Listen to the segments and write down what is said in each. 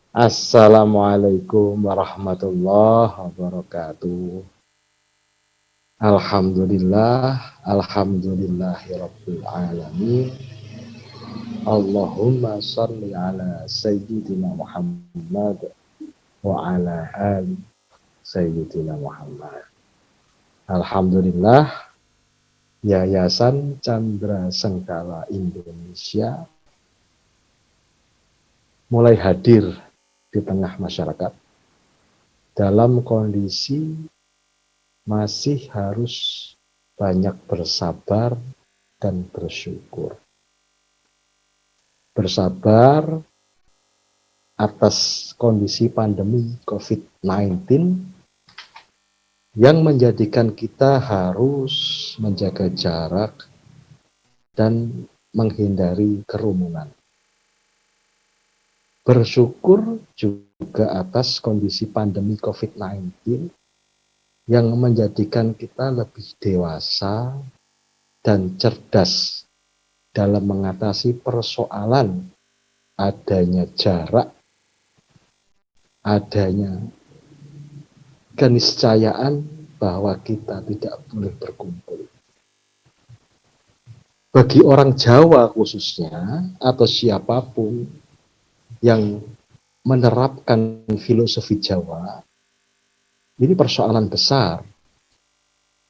Assalamualaikum warahmatullahi wabarakatuh. Alhamdulillahirabbil alamin. Allahumma shalli ala sayyidina Muhammad wa ala ali sayyidina Muhammad. Alhamdulillah, Yayasan Chandra Sengkala Indonesia mulai hadir di tengah masyarakat dalam kondisi masih harus banyak bersabar dan bersyukur. Bersabar atas kondisi pandemi COVID-19 yang menjadikan kita harus menjaga jarak dan menghindari kerumunan. Bersyukur juga atas kondisi pandemi COVID-19 yang menjadikan kita lebih dewasa dan cerdas dalam mengatasi persoalan adanya jarak, adanya keniscayaan bahwa kita tidak boleh berkumpul. Bagi orang Jawa khususnya, atau siapapun yang menerapkan filosofi Jawa, ini persoalan besar.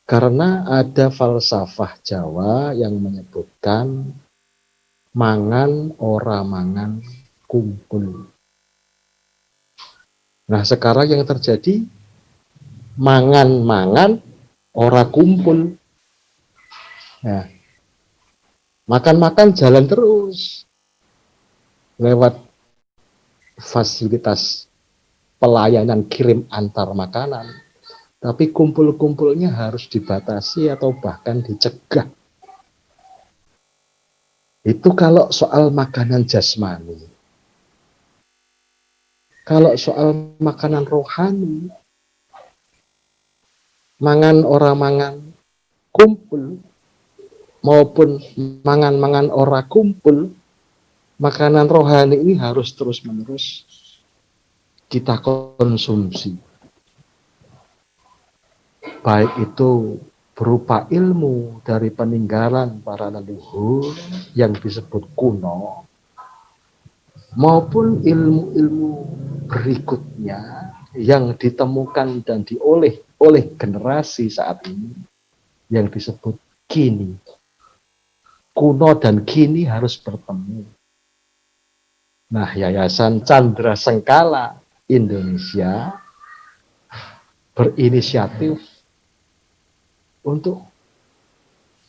Karena ada falsafah Jawa yang menyebutkan mangan ora mangan kumpul. Nah, sekarang yang terjadi mangan-mangan ora kumpul. Nah, makan-makan jalan terus lewat fasilitas pelayanan kirim antar makanan, tapi kumpul-kumpulnya harus dibatasi atau bahkan dicegah. Itu kalau soal makanan jasmani. Kalau soal makanan rohani, mangan ora mangan kumpul maupun mangan-mangan ora kumpul, makanan rohani ini harus terus-menerus kita konsumsi. Baik itu berupa ilmu dari peninggalan para leluhur yang disebut kuno, maupun ilmu-ilmu berikutnya yang ditemukan dan dioleh oleh generasi saat ini yang disebut kini. Kuno dan kini harus bertemu. Nah, Yayasan Chandra Sengkala Indonesia berinisiatif untuk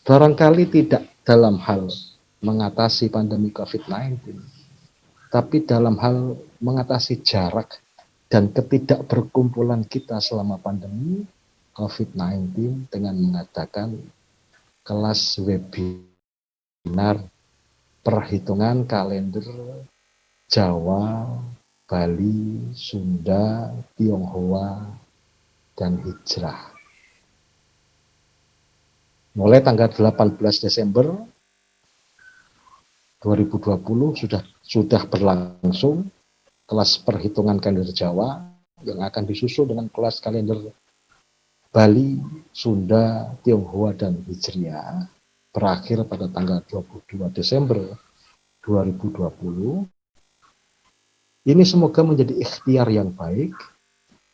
barangkali tidak dalam hal mengatasi pandemi COVID-19, tapi dalam hal mengatasi jarak dan ketidakberkumpulan kita selama pandemi COVID-19 dengan mengadakan kelas webinar perhitungan kalender Jawa, Bali, Sunda, Tionghoa, dan Hijrah. Mulai tanggal 18 Desember 2020 sudah berlangsung kelas perhitungan kalender Jawa yang akan disusul dengan kelas kalender Bali, Sunda, Tionghoa, dan Hijriah berakhir pada tanggal 22 Desember 2020. Ini semoga menjadi ikhtiar yang baik,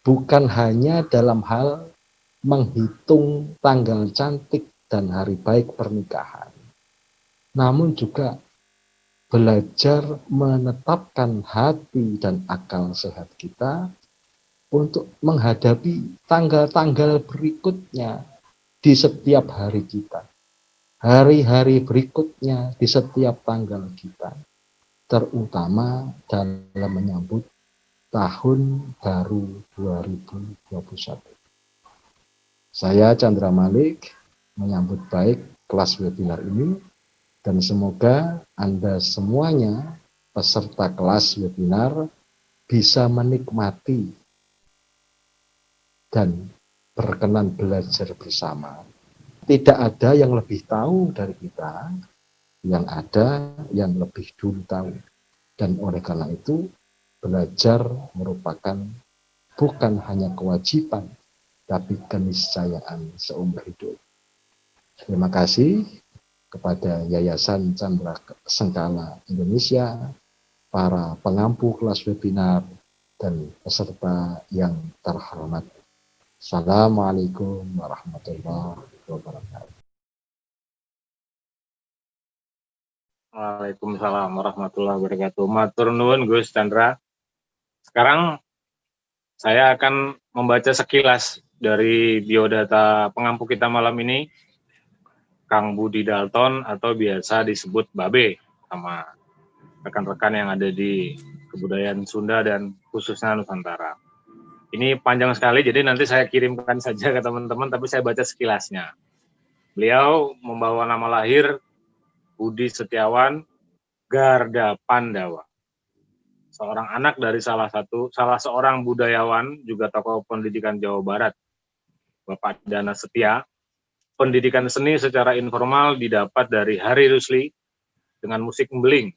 bukan hanya dalam hal menghitung tanggal cantik dan hari baik pernikahan, namun juga belajar menetapkan hati dan akal sehat kita untuk menghadapi tanggal-tanggal berikutnya di setiap hari kita, hari-hari berikutnya di setiap tanggal kita, terutama dalam menyambut tahun baru 2021. Saya Chandra Malik menyambut baik kelas webinar ini dan semoga Anda semuanya peserta kelas webinar bisa menikmati dan berkenan belajar bersama. Tidak ada yang lebih tahu dari kita, yang ada yang lebih dulu tahu. Dan oleh karena itu, belajar merupakan bukan hanya kewajiban, tapi keniscayaan seumur hidup. Terima kasih kepada Yayasan Chandra Sengkala Indonesia, para pengampu kelas webinar, dan peserta yang terhormat. Assalamualaikum warahmatullahi wabarakatuh. Waalaikumsalam warahmatullahi wabarakatuh. Matur nuwun Gus Chandra. Sekarang saya akan membaca sekilas dari biodata pengampu kita malam ini, Kang Budi Dalton atau biasa disebut Babe sama rekan-rekan yang ada di kebudayaan Sunda dan khususnya Nusantara. Ini panjang sekali, jadi nanti saya kirimkan saja ke teman-teman, tapi saya baca sekilasnya. Beliau membawa nama lahir Budi Setiawan Garda Pandawa. Seorang anak dari salah seorang budayawan, juga tokoh pendidikan Jawa Barat, Bapak Dana Setia. Pendidikan seni secara informal didapat dari Hari Rusli dengan musik Mbeling.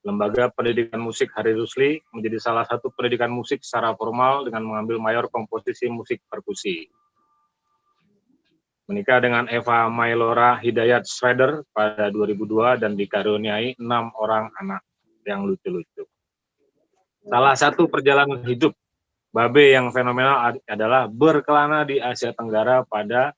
Lembaga Pendidikan Musik Hari Rusli menjadi salah satu pendidikan musik secara formal dengan mengambil mayor komposisi musik perkusi. Menikah dengan Eva Mailora Hidayat Schrader pada 2002 dan dikaruniai 6 orang anak yang lucu-lucu. Salah satu perjalanan hidup Babe yang fenomenal adalah berkelana di Asia Tenggara pada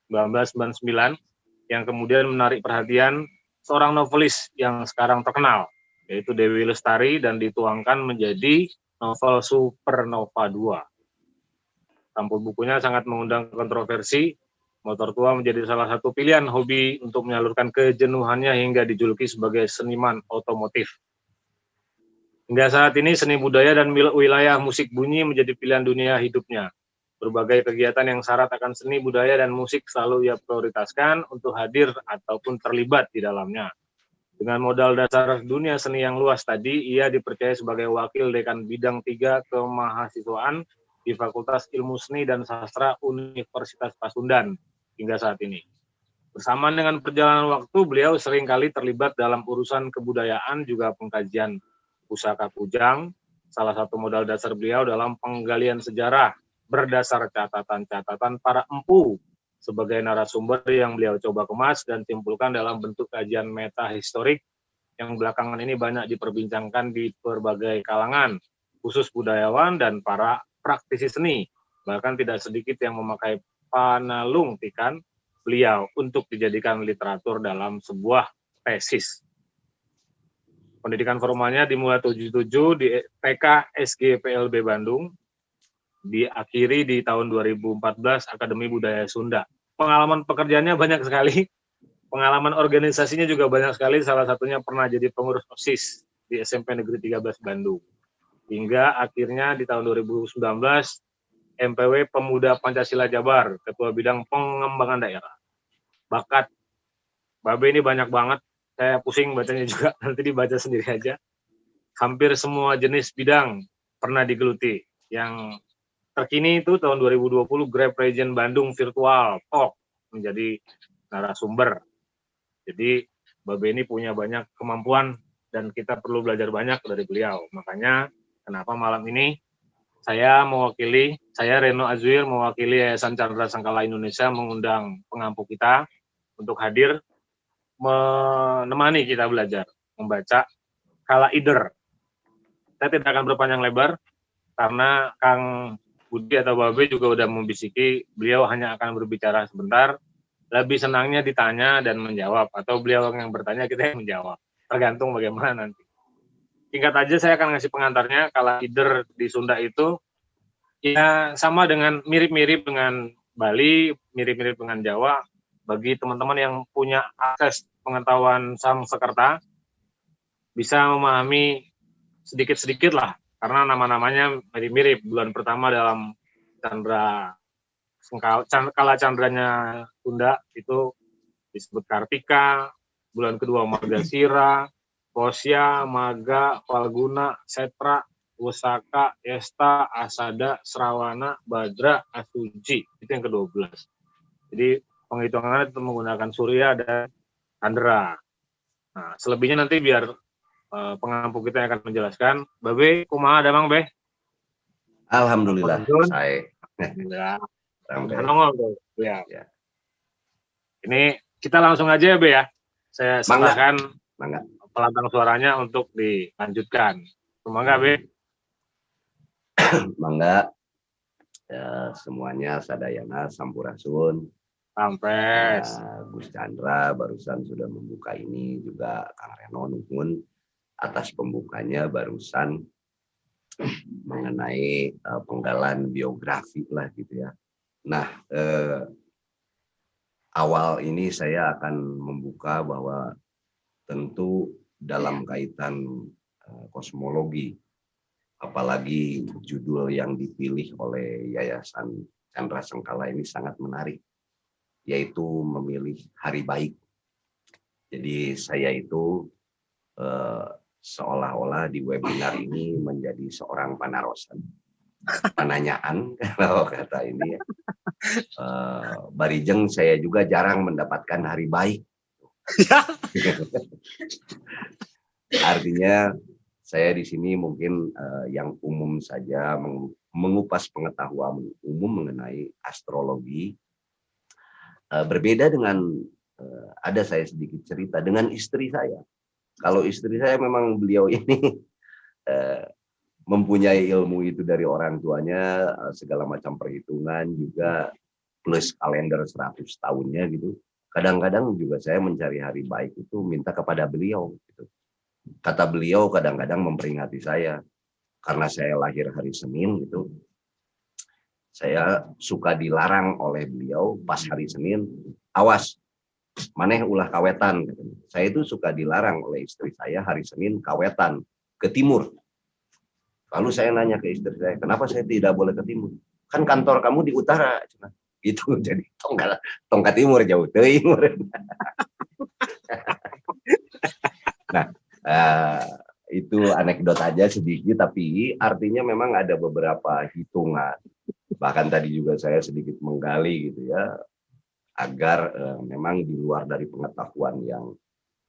1999 yang kemudian menarik perhatian seorang novelis yang sekarang terkenal, yaitu Dewi Lestari, dan dituangkan menjadi novel Supernova 2. Sampul bukunya sangat mengundang kontroversi. Motor tua menjadi salah satu pilihan hobi untuk menyalurkan kejenuhannya hingga dijuluki sebagai seniman otomotif. Hingga saat ini seni budaya dan wilayah musik bunyi menjadi pilihan dunia hidupnya. Berbagai kegiatan yang syarat akan seni budaya dan musik selalu ia prioritaskan untuk hadir ataupun terlibat di dalamnya. Dengan modal dasar dunia seni yang luas tadi, ia dipercaya sebagai wakil dekan bidang 3 kemahasiswaan di Fakultas Ilmu Seni dan Sastra Universitas Pasundan hingga saat ini. Bersamaan dengan perjalanan waktu, beliau seringkali terlibat dalam urusan kebudayaan juga pengkajian pusaka kujang. Salah satu modal dasar beliau dalam penggalian sejarah berdasar catatan-catatan para empu sebagai narasumber yang beliau coba kemas dan simpulkan dalam bentuk kajian metahistorik yang belakangan ini banyak diperbincangkan di berbagai kalangan, khusus budayawan dan para praktisi seni. Bahkan tidak sedikit yang memakai panalung tikan beliau untuk dijadikan literatur dalam sebuah tesis. Pendidikan formalnya dimulai 77 di TK SG PLB Bandung, diakhiri di tahun 2014 Akademi Budaya Sunda. Pengalaman pekerjaannya banyak sekali, pengalaman organisasinya juga banyak sekali, salah satunya pernah jadi pengurus OSIS di SMP Negeri 13 Bandung. Hingga akhirnya di tahun 2019 MPW Pemuda Pancasila Jabar, Ketua Bidang Pengembangan Daerah. Bakat Babe ini banyak banget, saya pusing bacanya juga, nanti dibaca sendiri aja. Hampir semua jenis bidang pernah digeluti. Yang terkini itu tahun 2020 Grab Region Bandung Virtual Talk menjadi narasumber. Jadi Babe ini punya banyak kemampuan dan kita perlu belajar banyak dari beliau. Makanya kenapa malam ini saya Reno Azuir mewakili Yayasan Chandra Sengkala Indonesia mengundang pengampu kita untuk hadir menemani kita belajar membaca Kala Ider. Saya tidak akan berpanjang lebar karena Kang Budi atau Babe juga udah membisiki beliau hanya akan berbicara sebentar. Lebih senangnya ditanya dan menjawab, atau beliau yang bertanya kita yang menjawab, tergantung bagaimana nanti. Singkat aja saya akan ngasih pengantarnya. Kala Ider di Sunda itu ya sama dengan mirip-mirip dengan Bali, mirip-mirip dengan Jawa. Bagi teman-teman yang punya akses pengetahuan Sangsekerta bisa memahami sedikit-sedikit lah, karena nama-namanya mirip-mirip. Bulan pertama dalam Kala Candranya Sunda itu disebut Kartika, bulan kedua Margasira, Posya, Maga, Falguna, Setra, Wusaka, Esta, Asada, Srawana, Badra, Asuci. Itu yang ke-12. Jadi penghitungannya itu menggunakan Surya dan Candra. Nah, selebihnya nanti biar pengampu kita yang akan menjelaskan. Babe, kumaha damang Be? Alhamdulillah, Punten. saya Ya, sampai nongol tuh. Ya. Ya. Ini kita langsung aja ya Be ya. Saya Mangga. serahkan Mangga. pelantang suaranya untuk dilanjutkan. Semoga Be. Mangga. Ya, semuanya sadayana sampurasun. Sampai. Gus Chandra barusan sudah membuka ini, juga Kang Reno nuhun atas pembukanya barusan mengenai penggalan biografi lah gitu ya. Nah, awal ini saya akan membuka bahwa tentu dalam kaitan kosmologi, apalagi judul yang dipilih oleh Yayasan Chandra Sengkala ini sangat menarik, yaitu memilih hari baik. Jadi saya itu seolah-olah di webinar ini menjadi seorang panarosan, penanyaan kalau kata ini. Barijeng saya juga jarang mendapatkan hari baik. Artinya saya di sini mungkin yang umum saja mengupas pengetahuan umum mengenai astrologi. Berbeda dengan ada saya sedikit cerita dengan istri saya. Kalau istri saya memang beliau ini mempunyai ilmu itu dari orang tuanya, segala macam perhitungan juga plus kalender 100 tahunnya gitu. Kadang-kadang juga saya mencari hari baik itu minta kepada beliau gitu. Kata beliau kadang-kadang memperingati saya karena saya lahir hari Senin gitu. Saya suka dilarang oleh beliau pas hari Senin, awas maneh ulah kawetan. Saya itu suka dilarang oleh istri saya hari Senin kawetan ke timur. Lalu saya nanya ke istri saya, kenapa saya tidak boleh ke timur? Kan kantor kamu di utara. Gitu, jadi tongkat timur jauh timur. Nah, itu anekdot aja sedikit, tapi artinya memang ada beberapa hitungan. Bahkan tadi juga saya sedikit menggali gitu ya, agar memang di luar dari pengetahuan yang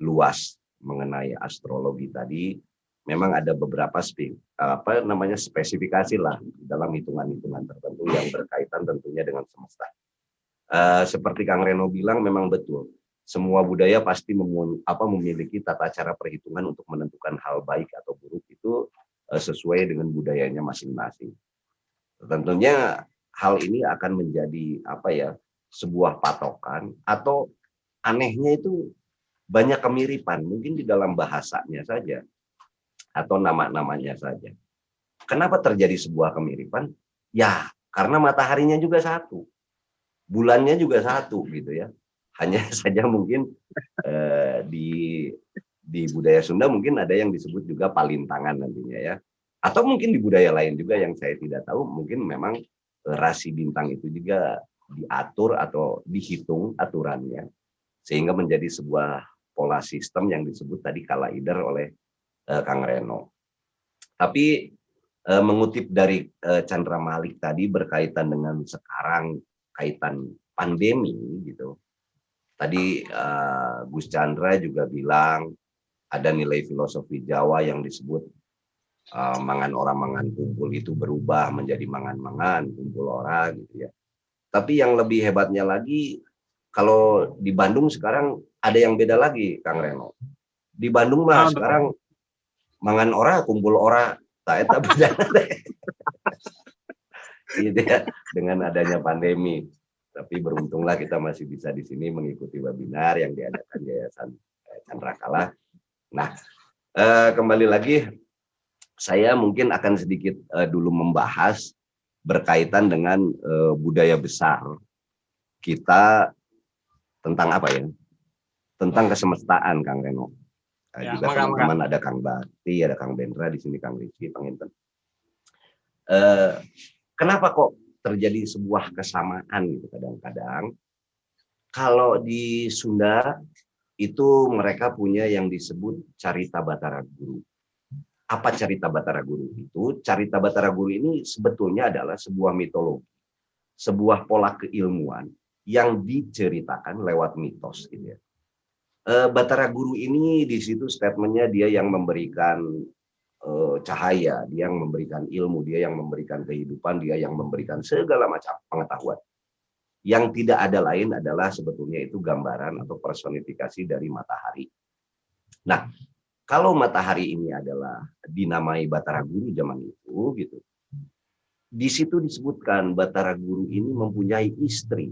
luas mengenai astrologi tadi, memang ada beberapa spesifikasi lah dalam hitungan-hitungan tertentu yang berkaitan tentunya dengan semesta. Seperti Kang Reno bilang, memang betul. Semua budaya pasti memiliki tata cara perhitungan untuk menentukan hal baik atau buruk itu sesuai dengan budayanya masing-masing. Tentunya hal ini akan menjadi sebuah patokan, atau anehnya itu banyak kemiripan mungkin di dalam bahasanya saja atau nama-namanya saja. Kenapa terjadi sebuah kemiripan? Ya, karena mataharinya juga satu, bulannya juga satu gitu ya. Hanya saja mungkin di budaya Sunda mungkin ada yang disebut juga palintangan nantinya ya. Atau mungkin di budaya lain juga yang saya tidak tahu, mungkin memang rasi bintang itu juga diatur atau dihitung aturannya sehingga menjadi sebuah pola sistem yang disebut tadi kalaider oleh Kang Reno. Tapi mengutip dari Chandra Malik tadi berkaitan dengan sekarang kaitan pandemi gitu. Tadi Gus Chandra juga bilang ada nilai filosofi Jawa yang disebut mangan orang mangan kumpul itu berubah menjadi mangan-mangan kumpul orang gitu ya. Tapi yang lebih hebatnya lagi, kalau di Bandung sekarang ada yang beda lagi, Kang Reno. Di Bandung mah sekarang mangan ora kumpul ora, tak eta beda. Gitu ya, dengan adanya pandemi. Tapi beruntunglah kita masih bisa di sini mengikuti webinar yang diadakan Yayasan Chandra Kala. Nah, kembali lagi, saya mungkin akan sedikit dulu membahas berkaitan dengan budaya besar kita tentang apa ya? Tentang kesemestaan, Kang Reno. Ya, juga teman-teman ada Kang Bakti, ada Kang Bendra di sini, Kang Rizky, Panginten. Kenapa kok terjadi sebuah kesamaan gitu kadang-kadang? Kalau di Sunda itu mereka punya yang disebut Carita Batara Guru. Apa Carita Batara Guru itu? Carita Batara Guru ini sebetulnya adalah sebuah mitologi, sebuah pola keilmuan yang diceritakan lewat mitos gitu ya. Batara Guru ini di situ statementnya dia yang memberikan cahaya, dia yang memberikan ilmu, dia yang memberikan kehidupan, dia yang memberikan segala macam pengetahuan. Yang tidak ada lain adalah sebetulnya itu gambaran atau personifikasi dari matahari. Nah, kalau matahari ini adalah dinamai Batara Guru zaman itu, gitu. Di situ disebutkan Batara Guru ini mempunyai istri,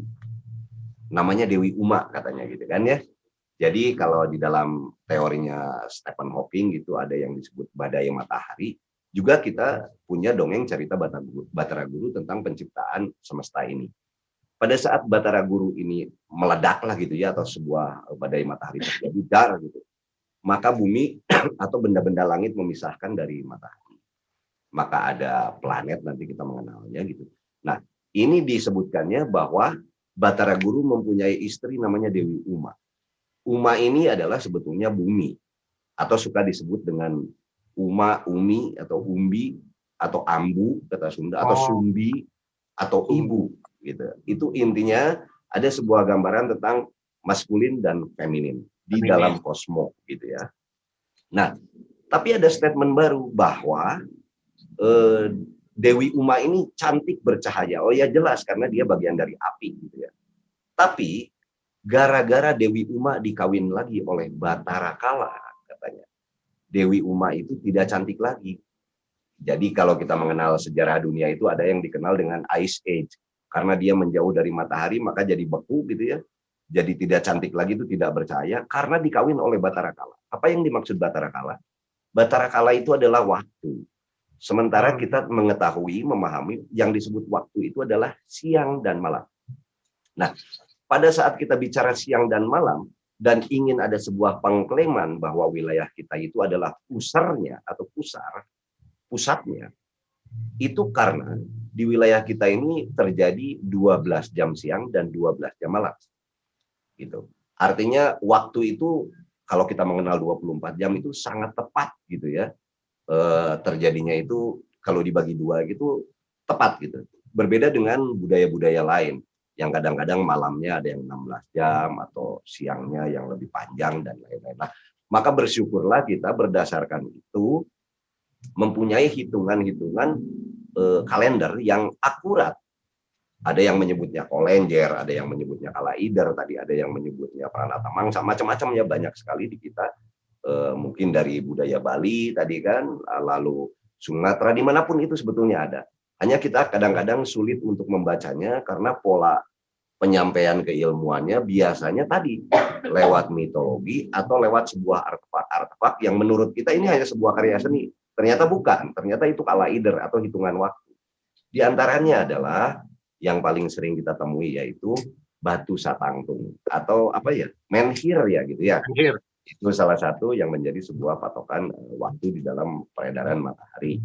namanya Dewi Uma katanya gitu kan ya. Jadi kalau di dalam teorinya Stephen Hawking gitu ada yang disebut badai matahari. Juga kita punya dongeng cerita Batara Guru tentang penciptaan semesta ini. Pada saat Batara Guru ini meledaklah gitu ya, atau sebuah badai matahari terjadi dar gitu, maka bumi atau benda-benda langit memisahkan dari matahari. Maka ada planet nanti kita mengenalnya gitu. Nah, ini disebutkannya bahwa Batara Guru mempunyai istri namanya Dewi Uma. Uma ini adalah sebetulnya bumi, atau suka disebut dengan Uma, Umi, atau Umbi, atau Ambu kata Sunda, atau Sumbi, atau Ibu gitu. Itu intinya ada sebuah gambaran tentang maskulin dan feminin di dalam kosmos gitu ya. Nah, tapi ada statement baru bahwa Dewi Uma ini cantik bercahaya. Oh ya jelas karena dia bagian dari api gitu ya. Tapi gara-gara Dewi Uma dikawin lagi oleh Batara Kala katanya, Dewi Uma itu tidak cantik lagi. Jadi kalau kita mengenal sejarah dunia itu ada yang dikenal dengan Ice Age. Karena dia menjauh dari matahari maka jadi beku gitu ya. Jadi tidak cantik lagi, itu tidak bercahaya karena dikawin oleh Batara Kala. Apa yang dimaksud Batara Kala? Batara Kala itu adalah waktu. Sementara kita mengetahui, memahami yang disebut waktu itu adalah siang dan malam. Nah, pada saat kita bicara siang dan malam dan ingin ada sebuah pengklaiman bahwa wilayah kita itu adalah pusarnya atau pusatnya, itu karena di wilayah kita ini terjadi 12 jam siang dan 12 jam malam. Gitu. Artinya waktu itu kalau kita mengenal 24 jam itu sangat tepat gitu ya. Terjadinya itu kalau dibagi dua gitu tepat gitu. Berbeda dengan budaya-budaya lain yang kadang-kadang malamnya ada yang 16 jam atau siangnya yang lebih panjang dan lain-lain. Nah, maka bersyukurlah kita berdasarkan itu mempunyai hitungan-hitungan kalender yang akurat. Ada yang menyebutnya Kolenjer, ada yang menyebutnya Kalaider, tadi ada yang menyebutnya Pranata Mangsa, macam-macam ya, banyak sekali di kita. Mungkin dari budaya Bali tadi kan, lalu Sumatera, dimanapun itu sebetulnya ada. Hanya kita kadang-kadang sulit untuk membacanya karena pola penyampaian keilmuannya biasanya tadi lewat mitologi atau lewat sebuah artefak-artefak yang menurut kita ini hanya sebuah karya seni. Ternyata bukan, ternyata itu Kalaider atau hitungan waktu. Di antaranya adalah yang paling sering kita temui yaitu batu satangtung atau apa ya, menhir ya gitu ya. Menhir. Itu salah satu yang menjadi sebuah patokan waktu di dalam peredaran matahari,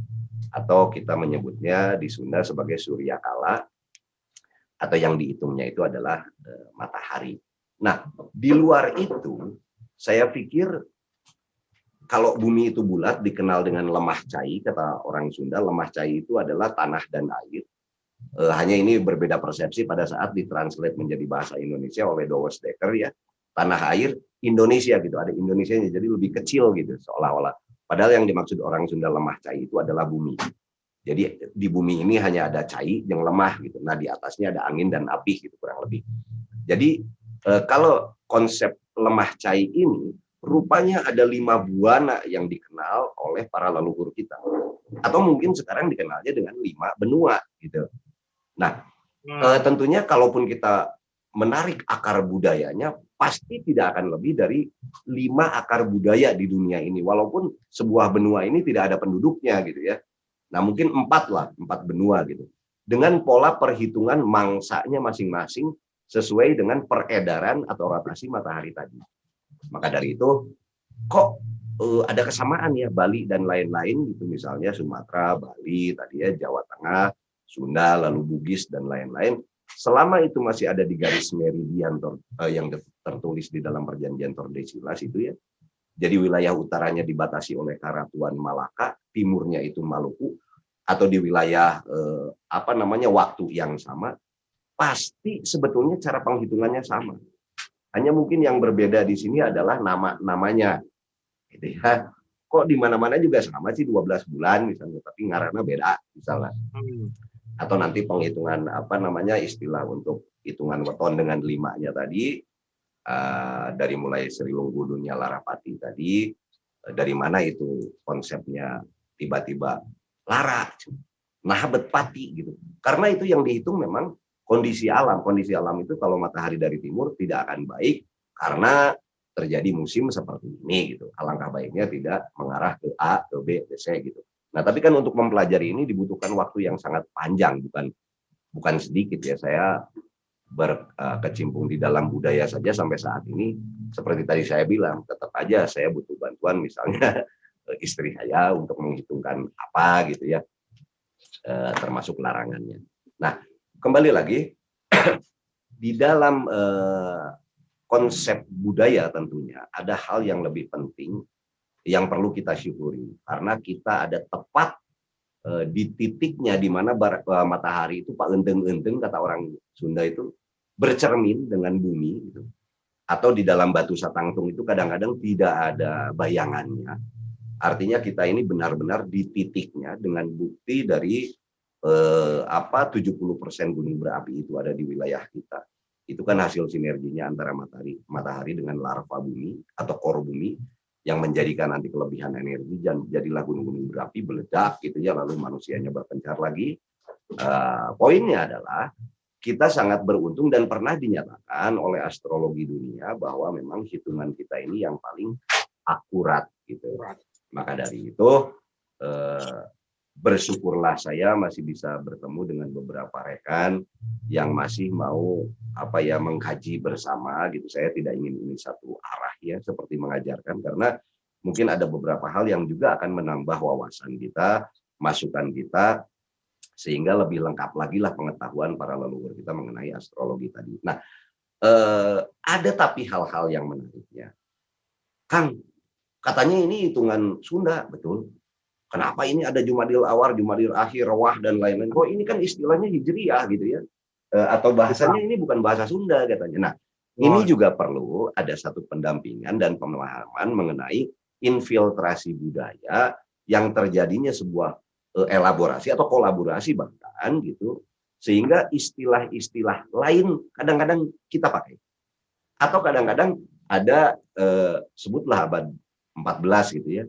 atau kita menyebutnya di Sunda sebagai Surya Kala, atau yang dihitungnya itu adalah matahari. Nah, di luar itu saya pikir kalau bumi itu bulat dikenal dengan lemah cai, kata orang Sunda, lemah cai itu adalah tanah dan air. Hanya ini berbeda persepsi pada saat ditranslate menjadi bahasa Indonesia oleh Dowes Dekker ya. Tanah air Indonesia gitu, ada Indonesianya jadi lebih kecil gitu seolah-olah. Padahal yang dimaksud orang Sunda lemah cai itu adalah bumi. Jadi di bumi ini hanya ada cai yang lemah gitu. Nah, di atasnya ada angin dan api gitu kurang lebih. Jadi kalau konsep lemah cai ini rupanya ada 5 buana yang dikenal oleh para leluhur kita. Atau mungkin sekarang dikenalnya dengan 5 benua gitu. Nah, tentunya kalaupun kita menarik akar budayanya, pasti tidak akan lebih dari 5 akar budaya di dunia ini. Walaupun sebuah benua ini tidak ada penduduknya gitu ya. Nah, mungkin 4 lah, 4 benua gitu. Dengan pola perhitungan mangsanya masing-masing sesuai dengan peredaran atau rotasi matahari tadi. Maka dari itu, kok ada kesamaan ya Bali dan lain-lain gitu, misalnya Sumatera, Bali, tadi ya Jawa Tengah, Sunda, lalu Bugis dan lain-lain. Selama itu masih ada di garis meridian yang tertulis di dalam perjanjian Tordesillas itu ya. Jadi wilayah utaranya dibatasi oleh Karatuan Malaka, timurnya itu Maluku, atau di wilayah waktu yang sama, pasti sebetulnya cara penghitungannya sama. Hanya mungkin yang berbeda di sini adalah namanya, gitu ya. Kok di mana-mana juga sama sih 12 bulan misalnya, tapi ngaranna beda misalnya. Atau nanti penghitungan istilah untuk hitungan weton dengan 5-nya tadi, dari mulai Sri Lunggu Dunia Larapati tadi, dari mana itu konsepnya tiba-tiba lara, nah betpati gitu. Karena itu yang dihitung memang kondisi alam. Kondisi alam itu kalau matahari dari timur tidak akan baik karena terjadi musim seperti ini gitu. Alangkah baiknya tidak mengarah ke A, ke B, ke C gitu. Nah, tapi kan untuk mempelajari ini dibutuhkan waktu yang sangat panjang, bukan sedikit ya. Saya berkecimpung di dalam budaya saja sampai saat ini, seperti tadi saya bilang, tetap aja saya butuh bantuan misalnya istri saya untuk menghitungkan apa gitu ya, termasuk larangannya. Nah, kembali lagi di dalam konsep budaya tentunya ada hal yang lebih penting yang perlu kita syukuri karena kita ada tepat di titiknya di mana matahari itu Pak Enteng-enteng kata orang Sunda itu bercermin dengan bumi gitu. Atau di dalam batu satangtung itu kadang-kadang tidak ada bayangannya. Artinya kita ini benar-benar di titiknya dengan bukti dari 70% gunung berapi itu ada di wilayah kita. Itu kan hasil sinerginya antara matahari dengan larva bumi atau kor bumi yang menjadikan nanti kelebihan energi dan jadilah gunung-gunung berapi meledak gitu ya, lalu manusianya berpencar lagi. Poinnya adalah kita sangat beruntung dan pernah dinyatakan oleh astrologi dunia bahwa memang hitungan kita ini yang paling akurat gitu. Maka dari itu bersyukurlah saya masih bisa bertemu dengan beberapa rekan yang masih mau mengkaji bersama gitu. Saya tidak ingin ini satu arah ya seperti mengajarkan, karena mungkin ada beberapa hal yang juga akan menambah wawasan kita, masukan kita, sehingga lebih lengkap lagi lah pengetahuan para leluhur kita mengenai astrologi tadi. Nah, ada tapi hal-hal yang menariknya. Kang, katanya ini hitungan Sunda, betul? Kenapa ini ada Jumadil Awal, Jumadil Akhir, Rawah, dan lain-lain? Kok ini kan istilahnya Hijriyah gitu ya. Atau bahasanya ini bukan bahasa Sunda katanya. Nah, ini juga perlu ada satu pendampingan dan pemahaman mengenai infiltrasi budaya yang terjadinya sebuah elaborasi atau kolaborasi bahkan gitu. Sehingga istilah-istilah lain kadang-kadang kita pakai. Atau kadang-kadang ada sebutlah abad 14 gitu ya.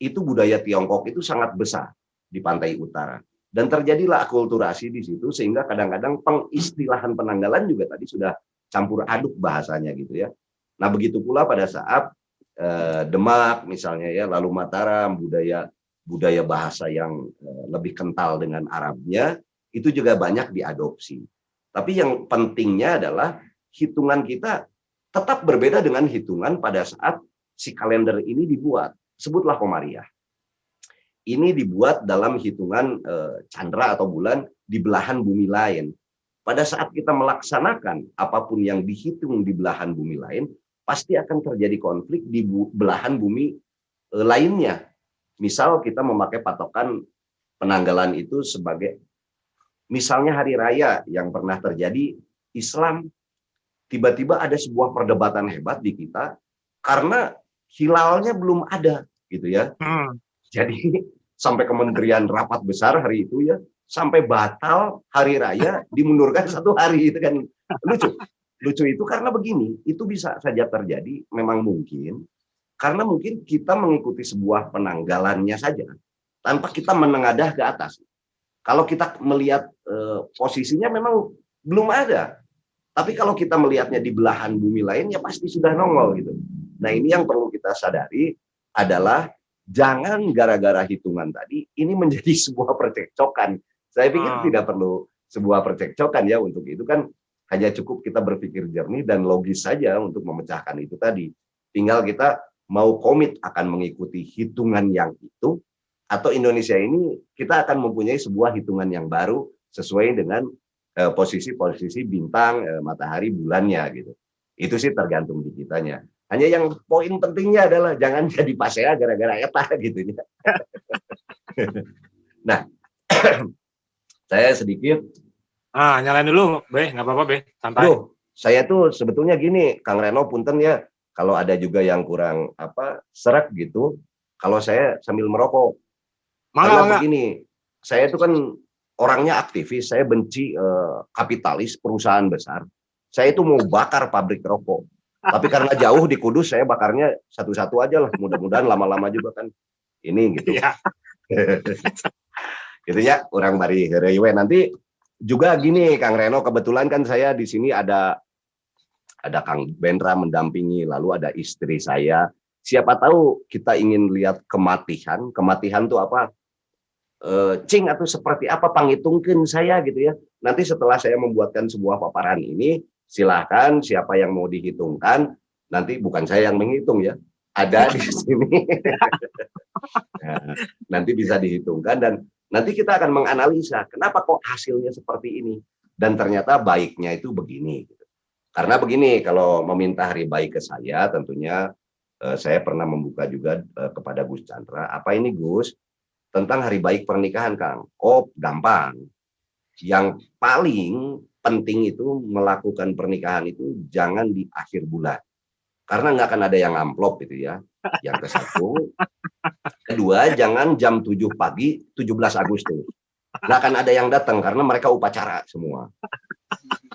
Itu budaya Tiongkok itu sangat besar di pantai utara. Dan terjadilah akulturasi di situ sehingga kadang-kadang pengistilahan penanggalan juga tadi sudah campur aduk bahasanya gitu ya. Nah, begitu pula pada saat Demak misalnya ya, lalu Mataram, budaya bahasa yang lebih kental dengan Arabnya itu juga banyak diadopsi. Tapi yang pentingnya adalah hitungan kita tetap berbeda dengan hitungan pada saat si kalender ini dibuat. Sebutlah Komariah. Ini dibuat dalam hitungan candra atau bulan di belahan bumi lain. Pada saat kita melaksanakan apapun yang dihitung di belahan bumi lain, pasti akan terjadi konflik di belahan bumi lainnya. Misal kita memakai patokan penanggalan itu sebagai misalnya hari raya yang pernah terjadi Islam, tiba-tiba ada sebuah perdebatan hebat di kita karena hilalnya belum ada gitu ya. Jadi sampai kementerian rapat besar hari itu ya, sampai batal hari raya dimundurkan 1 hari, itu kan lucu itu karena begini, itu bisa saja terjadi memang mungkin karena mungkin kita mengikuti sebuah penanggalannya saja tanpa kita menengadah ke atas. Kalau kita melihat posisinya memang belum ada, tapi kalau kita melihatnya di belahan bumi lain ya pasti sudah nongol gitu. Nah, ini yang perlu kita sadari adalah jangan gara-gara hitungan tadi ini menjadi sebuah percekcokan. Saya pikir tidak perlu sebuah percekcokan ya, untuk itu kan hanya cukup kita berpikir jernih dan logis saja untuk memecahkan itu tadi. Tinggal kita mau komit akan mengikuti hitungan yang itu, atau Indonesia ini kita akan mempunyai sebuah hitungan yang baru sesuai dengan posisi-posisi bintang, matahari, bulannya gitu. Itu sih tergantung di kitanya. Hanya yang poin pentingnya adalah jangan jadi pasea gara-gara eta gitu ya. Nah, saya sedikit. Nyalain dulu, Be, nggak apa-apa, Be, santai. Saya tuh sebetulnya gini, Kang Reno, punten ya, kalau ada juga yang kurang seret gitu, kalau saya sambil merokok. Karena Mangga. begini, saya itu kan orangnya aktivis, saya benci kapitalis perusahaan besar. Saya itu mau bakar pabrik rokok. Tapi karena jauh di Kudus, saya bakarnya satu-satu aja lah. Mudah-mudahan lama-lama juga kan ini gitu. Iya. Gitu ya, orang bari heureuy. Nanti juga gini, Kang Reno, kebetulan kan saya di sini ada Kang Bendra mendampingi, lalu ada istri saya. Siapa tahu kita ingin lihat kematian. Kematian tuh apa? Cing atau seperti apa, pangitungkeun saya gitu ya. Nanti setelah saya membuatkan sebuah paparan ini, silahkan siapa yang mau dihitungkan, nanti bukan saya yang menghitung ya, ada di sini. Nah, nanti bisa dihitungkan dan nanti kita akan menganalisa kenapa kok hasilnya seperti ini dan ternyata baiknya itu begini. Karena begini, kalau meminta hari baik ke saya, tentunya saya pernah membuka juga kepada Gus Chandra, apa ini Gus? Tentang hari baik pernikahan, Kang. Oh, gampang. Yang paling penting itu melakukan pernikahan itu jangan di akhir bulan. Karena nggak akan ada yang amplop gitu ya. Yang ke satu. Kedua, jangan jam 7 pagi 17 Agustus. Nggak akan ada yang datang karena mereka upacara semua.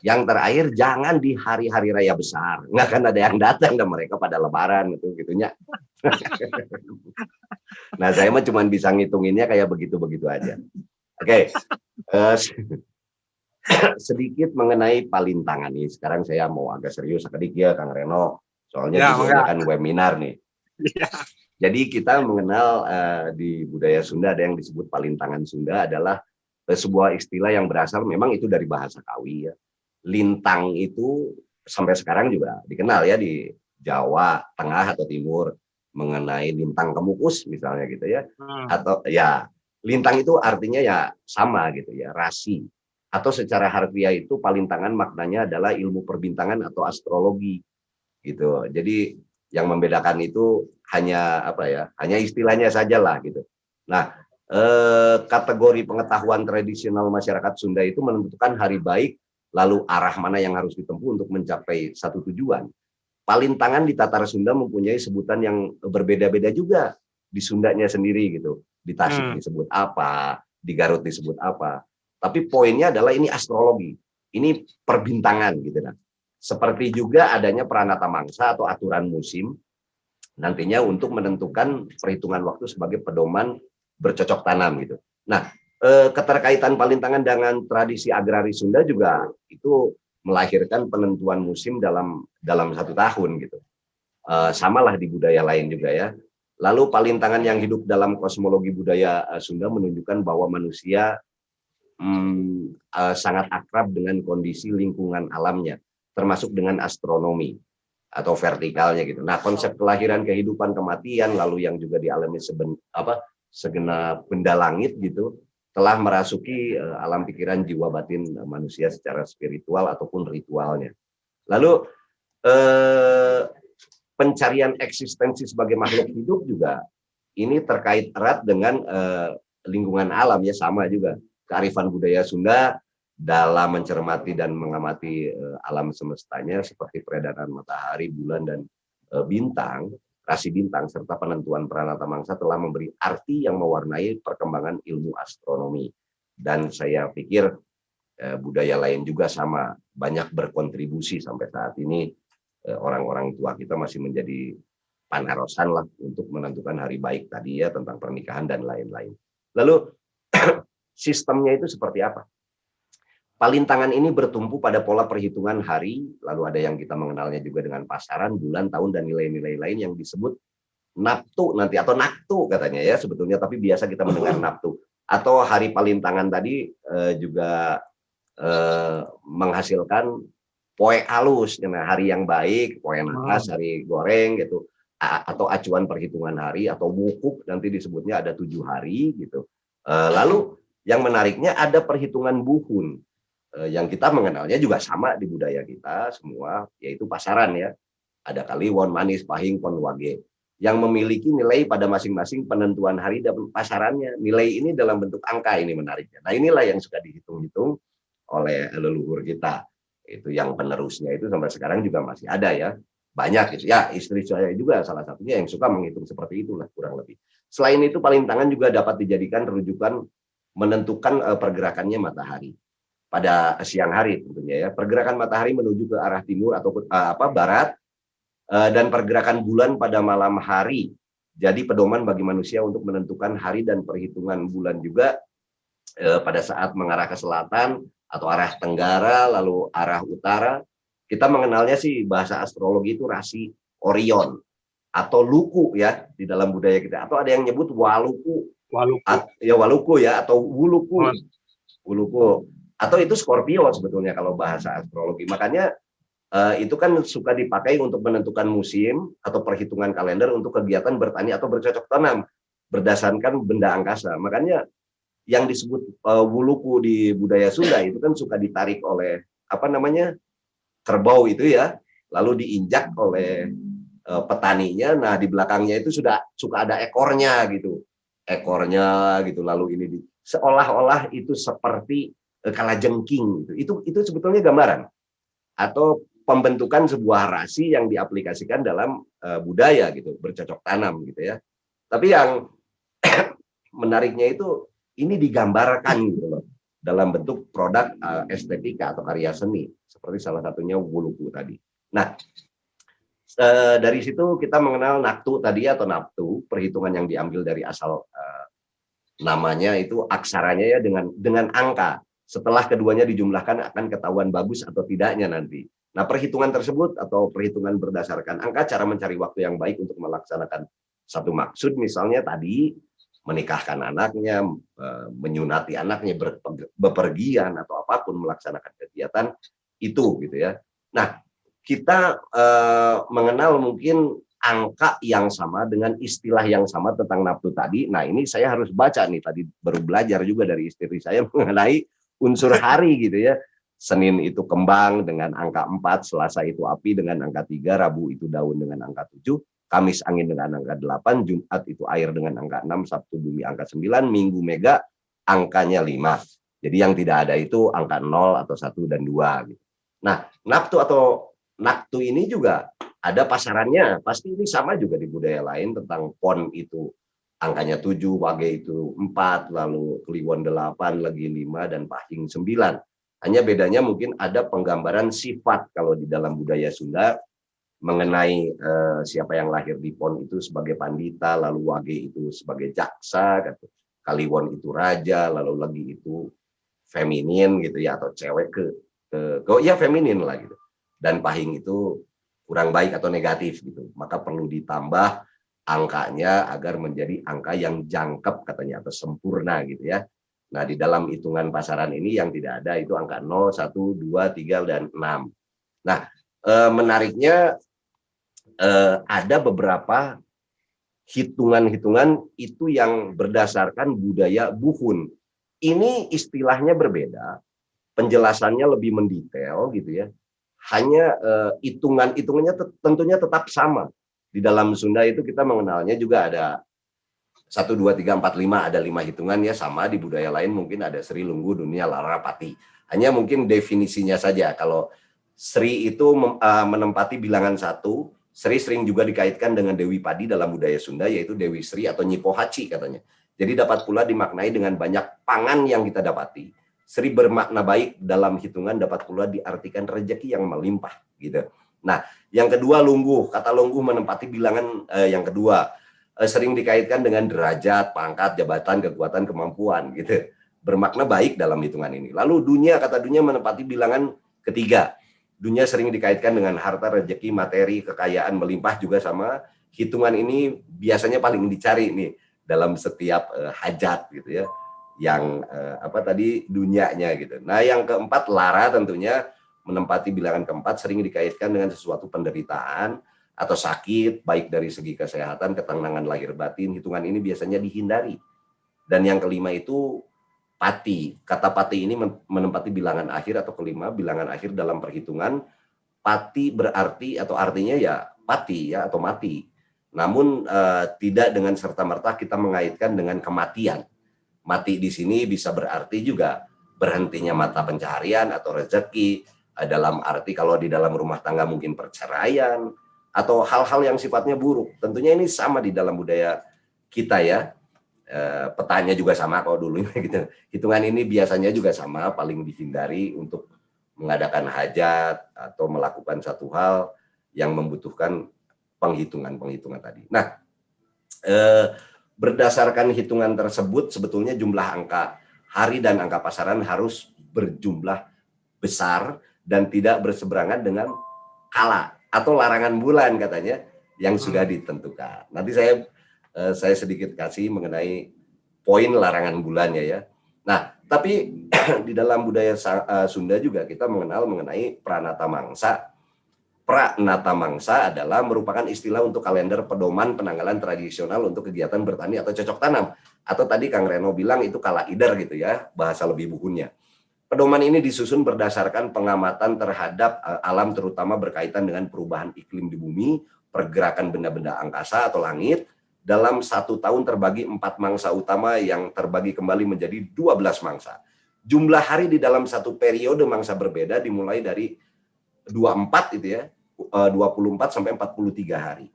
Yang terakhir, jangan di hari-hari raya besar. Nggak akan ada yang datang dan mereka pada lebaran gitunya. Nah, saya mah cuma bisa ngitunginnya kayak begitu-begitu aja. Oke. Sedikit mengenai palintangan nih. Sekarang saya mau agak serius sedikit ya, Kang Reno. Soalnya judulnya kan webinar nih. Ya. Jadi kita mengenal di budaya Sunda ada yang disebut palintangan Sunda adalah sebuah istilah yang berasal memang itu dari bahasa Kawi ya. Lintang itu sampai sekarang juga dikenal ya di Jawa Tengah atau Timur mengenai lintang kemukus misalnya gitu ya. Atau ya lintang itu artinya ya sama gitu ya, rasi. Atau secara harfiah itu palintangan maknanya adalah ilmu perbintangan atau astrologi gitu. Jadi yang membedakan itu hanya hanya istilahnya saja lah gitu. Nah, kategori pengetahuan tradisional masyarakat Sunda itu menentukan hari baik, lalu arah mana yang harus ditempuh untuk mencapai satu tujuan. Palintangan di Tatar Sunda mempunyai sebutan yang berbeda-beda juga di Sundanya sendiri gitu. Di Tasik disebut apa, di Garut disebut apa. Tapi poinnya adalah ini astrologi, ini perbintangan gitu kan. Seperti juga adanya Pranata Mangsa atau aturan musim nantinya untuk menentukan perhitungan waktu sebagai pedoman bercocok tanam gitu. Nah, keterkaitan palintangan dengan tradisi agraris Sunda juga itu melahirkan penentuan musim dalam satu tahun gitu. Samalah di budaya lain juga ya. Lalu palintangan yang hidup dalam kosmologi budaya Sunda menunjukkan bahwa manusia sangat akrab dengan kondisi lingkungan alamnya, termasuk dengan astronomi atau vertikalnya gitu. Nah, konsep kelahiran, kehidupan, kematian, lalu yang juga dialami segenap benda langit gitu, telah merasuki alam pikiran jiwa batin manusia secara spiritual ataupun ritualnya. Lalu pencarian eksistensi sebagai makhluk hidup juga ini terkait erat dengan lingkungan alam ya, sama juga. Kearifan budaya Sunda dalam mencermati dan mengamati alam semestanya seperti peredaran matahari, bulan, dan bintang, rasi bintang, serta penentuan Pranata Mangsa telah memberi arti yang mewarnai perkembangan ilmu astronomi. Dan saya pikir budaya lain juga sama, banyak berkontribusi sampai saat ini. Orang-orang tua kita masih menjadi panarosan lah untuk menentukan hari baik tadi ya, tentang pernikahan dan lain-lain. Lalu sistemnya itu seperti apa? Palintangan ini bertumpu pada pola perhitungan hari, lalu ada yang kita mengenalnya juga dengan pasaran, bulan, tahun, dan nilai-nilai lain yang disebut naptu nanti atau naktu katanya ya sebetulnya, tapi biasa kita mendengar naptu. Atau hari palintangan tadi juga menghasilkan poe halus, hari yang baik, poe naas, hari goreng gitu, atau acuan perhitungan hari atau wukuk nanti disebutnya ada 7 hari gitu. Lalu yang menariknya ada perhitungan buhun yang kita mengenalnya juga sama di budaya kita semua, yaitu pasaran ya. Ada Kaliwon, Manis, Pahing, Pon, Wage yang memiliki nilai pada masing-masing penentuan hari dan pasarannya. Nilai ini dalam bentuk angka, ini menariknya. Nah, inilah yang suka dihitung-hitung oleh leluhur kita. Itu yang penerusnya itu sampai sekarang juga masih ada ya. Banyak gitu. Ya, istri saya juga salah satunya yang suka menghitung seperti itulah kurang lebih. Selain itu palintangan juga dapat dijadikan rujukan menentukan pergerakannya matahari pada siang hari tentunya ya. Pergerakan matahari menuju ke arah timur atau barat, dan pergerakan bulan pada malam hari. Jadi pedoman bagi manusia untuk menentukan hari dan perhitungan bulan juga pada saat mengarah ke selatan atau arah tenggara lalu arah utara. Kita mengenalnya sih bahasa astrologi itu rasi Orion atau luku ya di dalam budaya kita, atau ada yang nyebut waluku. Waluku ya, atau wuluku. Wuluku. Atau itu Scorpio sebetulnya kalau bahasa astrologi. Makanya itu kan suka dipakai untuk menentukan musim atau perhitungan kalender untuk kegiatan bertani atau bercocok tanam berdasarkan benda angkasa. Makanya yang disebut wuluku di budaya Sunda itu kan suka ditarik oleh kerbau itu ya, lalu diinjak oleh petaninya. Nah di belakangnya itu suka ada ekornya gitu, lalu ini seolah-olah itu seperti kalajengking gitu. Itu sebetulnya gambaran atau pembentukan sebuah rasi yang diaplikasikan dalam budaya gitu, bercocok tanam gitu ya. Tapi yang menariknya itu ini digambarkan gitu loh dalam bentuk produk estetika atau karya seni, seperti salah satunya wuluku tadi. Nah, dari situ kita mengenal naktu tadi atau naftu, perhitungan yang diambil dari asal namanya itu aksaranya ya dengan angka. Setelah keduanya dijumlahkan akan ketahuan bagus atau tidaknya nanti. Nah, perhitungan tersebut atau perhitungan berdasarkan angka, cara mencari waktu yang baik untuk melaksanakan satu maksud, misalnya tadi menikahkan anaknya, menyunati anaknya, bepergian atau apapun, melaksanakan kegiatan itu gitu ya. Nah, kita mengenal mungkin angka yang sama dengan istilah yang sama tentang nafsu tadi. Nah, ini saya harus baca nih, tadi baru belajar juga dari istri saya mengenai unsur hari gitu ya. Senin itu kembang dengan angka 4, Selasa itu api dengan angka 3, Rabu itu daun dengan angka 7, Kamis angin dengan angka 8, Jumat itu air dengan angka 6, Sabtu bumi angka 9, Minggu mega angkanya 5. Jadi yang tidak ada itu angka 0 atau 1 dan 2 gitu. Nah, naftu atau naktu ini juga ada pasarannya. Pasti ini sama juga di budaya lain tentang pon itu angkanya 7, wage itu 4, lalu kliwon 8, legi 5 dan pahing 9. Hanya bedanya mungkin ada penggambaran sifat kalau di dalam budaya Sunda mengenai siapa yang lahir di pon itu sebagai pandita, lalu wage itu sebagai jaksa, kaliwon itu raja, lalu legi itu feminin gitu ya, atau cewek ya feminin lah gitu. Dan pahing itu kurang baik atau negatif gitu. Maka perlu ditambah angkanya agar menjadi angka yang jangkep katanya atau sempurna gitu ya. Nah, di dalam hitungan pasaran ini yang tidak ada itu angka 0, 1, 2, 3 dan 6. Nah, menariknya ada beberapa hitungan-hitungan itu yang berdasarkan budaya Buhun. Ini istilahnya berbeda, penjelasannya lebih mendetail gitu ya. Hanya hitungannya tentunya tetap sama. Di dalam Sunda itu kita mengenalnya juga ada 1, 2, 3, 4, 5, ada 5 hitungan ya, sama di budaya lain mungkin ada Sri, Lunggu, Dunia, Lara, Pati. Hanya mungkin definisinya saja. Kalau Sri itu menempati bilangan 1, Sri sering juga dikaitkan dengan Dewi Padi dalam budaya Sunda, yaitu Dewi Sri atau Nyi Pohaci katanya. Jadi dapat pula dimaknai dengan banyak pangan yang kita dapati. Sri bermakna baik dalam hitungan, dapat pula diartikan rezeki yang melimpah gitu. Nah, yang kedua lungguh, kata lungguh menempati bilangan yang kedua, sering dikaitkan dengan derajat, pangkat, jabatan, kekuatan, kemampuan gitu. Bermakna baik dalam hitungan ini. Lalu dunia, kata dunia menempati bilangan ketiga. Dunia sering dikaitkan dengan harta, rezeki, materi, kekayaan melimpah juga sama. Hitungan ini biasanya paling dicari nih dalam setiap hajat gitu ya. Yang tadi dunianya gitu. Nah, yang keempat lara tentunya menempati bilangan keempat, sering dikaitkan dengan sesuatu penderitaan atau sakit, baik dari segi kesehatan, ketenangan lahir batin. Hitungan ini biasanya dihindari. Dan yang kelima itu pati. Kata pati ini menempati bilangan akhir atau kelima, bilangan akhir dalam perhitungan. Pati berarti atau artinya ya pati ya atau mati. Namun tidak dengan serta-merta kita mengaitkan dengan kematian. Mati di sini bisa berarti juga berhentinya mata pencaharian atau rezeki, dalam arti kalau di dalam rumah tangga mungkin perceraian atau hal-hal yang sifatnya buruk. Tentunya ini sama di dalam budaya kita ya. Petanya juga sama kalau dulu gitu. Hitungan ini biasanya juga sama, paling dihindari untuk mengadakan hajat atau melakukan satu hal yang membutuhkan penghitungan tadi. Nah, berdasarkan hitungan tersebut sebetulnya jumlah angka hari dan angka pasaran harus berjumlah besar dan tidak berseberangan dengan kala atau larangan bulan katanya yang sudah ditentukan. Nanti saya sedikit kasih mengenai poin larangan bulannya ya. Nah, tapi di dalam budaya Sunda juga kita mengenal mengenai Pranata Mangsa. Pranata Mangsa adalah merupakan istilah untuk kalender pedoman penanggalan tradisional untuk kegiatan bertani atau cocok tanam. Atau tadi Kang Reno bilang itu kalaidar gitu ya, bahasa lebih bukunya. Pedoman ini disusun berdasarkan pengamatan terhadap alam terutama berkaitan dengan perubahan iklim di bumi, pergerakan benda-benda angkasa atau langit, dalam 1 tahun terbagi 4 mangsa utama yang terbagi kembali menjadi 12 mangsa. Jumlah hari di dalam satu periode mangsa berbeda dimulai dari 24 itu ya, 24 sampai 43 hari.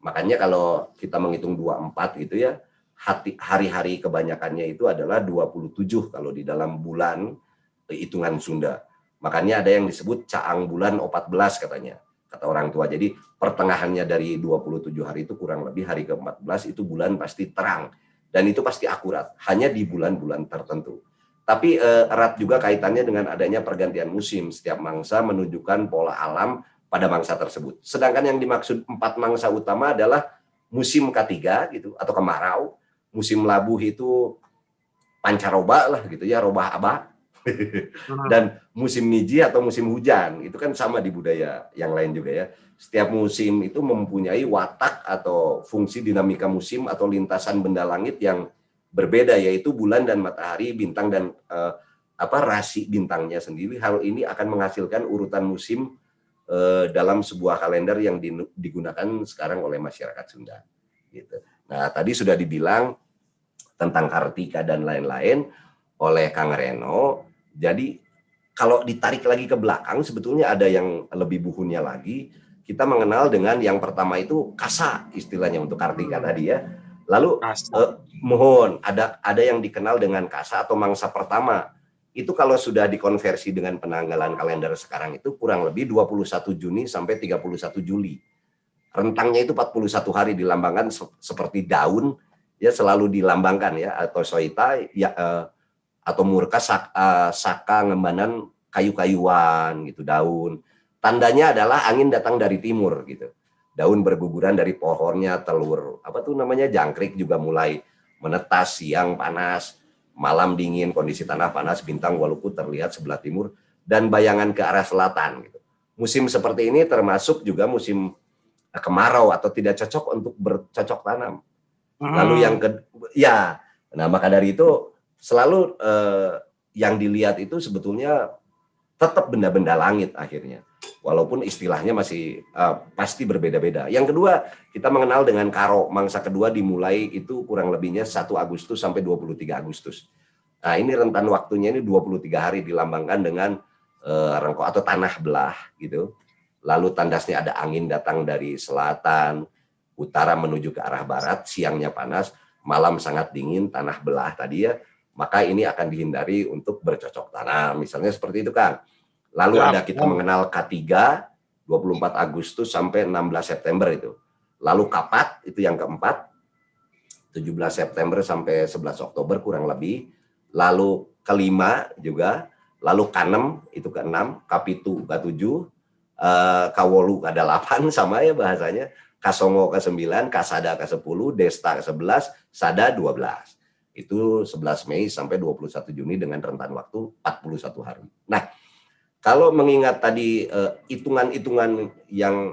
Makanya kalau kita menghitung 24 gitu ya, hari-hari kebanyakannya itu adalah 27 kalau di dalam bulan hitungan Sunda. Makanya ada yang disebut caang bulan 14 katanya, kata orang tua. Jadi pertengahannya dari 27 hari itu kurang lebih hari ke-14 itu bulan pasti terang. Dan itu pasti akurat, hanya di bulan-bulan tertentu. Tapi erat juga kaitannya dengan adanya pergantian musim. Setiap mangsa menunjukkan pola alam pada mangsa tersebut. Sedangkan yang dimaksud 4 mangsa utama adalah musim ketiga gitu atau kemarau, musim labuh itu pancaroba lah gitu ya, robah abah. Dan musim niji atau musim hujan itu kan sama di budaya yang lain juga ya. Setiap musim itu mempunyai watak atau fungsi dinamika musim atau lintasan benda langit yang berbeda, yaitu bulan dan matahari, bintang dan rasi bintangnya sendiri. Hal ini akan menghasilkan urutan musim dalam sebuah kalender yang digunakan sekarang oleh masyarakat Sunda. Gitu. Nah, tadi sudah dibilang tentang Kartika dan lain-lain oleh Kang Reno. Jadi kalau ditarik lagi ke belakang sebetulnya ada yang lebih buhunnya lagi. Kita mengenal dengan yang pertama itu kasa istilahnya untuk Kartika tadi ya. Lalu mohon ada yang dikenal dengan kasa atau mangsa pertama. Itu kalau sudah dikonversi dengan penanggalan kalender sekarang itu kurang lebih 21 Juni sampai 31 Juli. Rentangnya itu 41 hari, dilambangkan seperti daun ya, selalu dilambangkan ya, atau soita ya, atau murka saka ngembanan kayu-kayuan gitu, daun. Tandanya adalah angin datang dari timur gitu. Daun berguguran dari pohonnya, telur apa tuh namanya jangkrik juga mulai menetas, siang panas, malam dingin, kondisi tanah panas, bintang walaupun terlihat sebelah timur dan bayangan ke arah selatan gitu. Musim seperti ini termasuk juga musim kemarau atau tidak cocok untuk bercocok tanam. Lalu yang nah maka dari itu selalu yang dilihat itu sebetulnya tetap benda-benda langit akhirnya. Walaupun istilahnya masih pasti berbeda-beda. Yang kedua, kita mengenal dengan Karo. Mangsa kedua dimulai itu kurang lebihnya 1 Agustus sampai 23 Agustus. Nah, ini rentan waktunya ini 23 hari dilambangkan dengan rengko atau tanah belah gitu. Lalu tandasnya ada angin datang dari selatan, utara menuju ke arah barat, siangnya panas, malam sangat dingin, tanah belah tadi ya. Maka ini akan dihindari untuk bercocok tanam. Misalnya seperti itu kan. Lalu ada kita mengenal K3, 24 Agustus sampai 16 September itu. Lalu Kapat, itu yang keempat, 17 September sampai 11 Oktober kurang lebih. Lalu kelima juga. Lalu K6, itu ke-6, K7, K7, Kawolu K8, sama ya bahasanya. Kasongo ke-9, Kasada ke-10, Desta ke-11, Sada 12. Itu 11 Mei sampai 21 Juni dengan rentan waktu 41 hari. Nah, kalau mengingat tadi hitungan-hitungan yang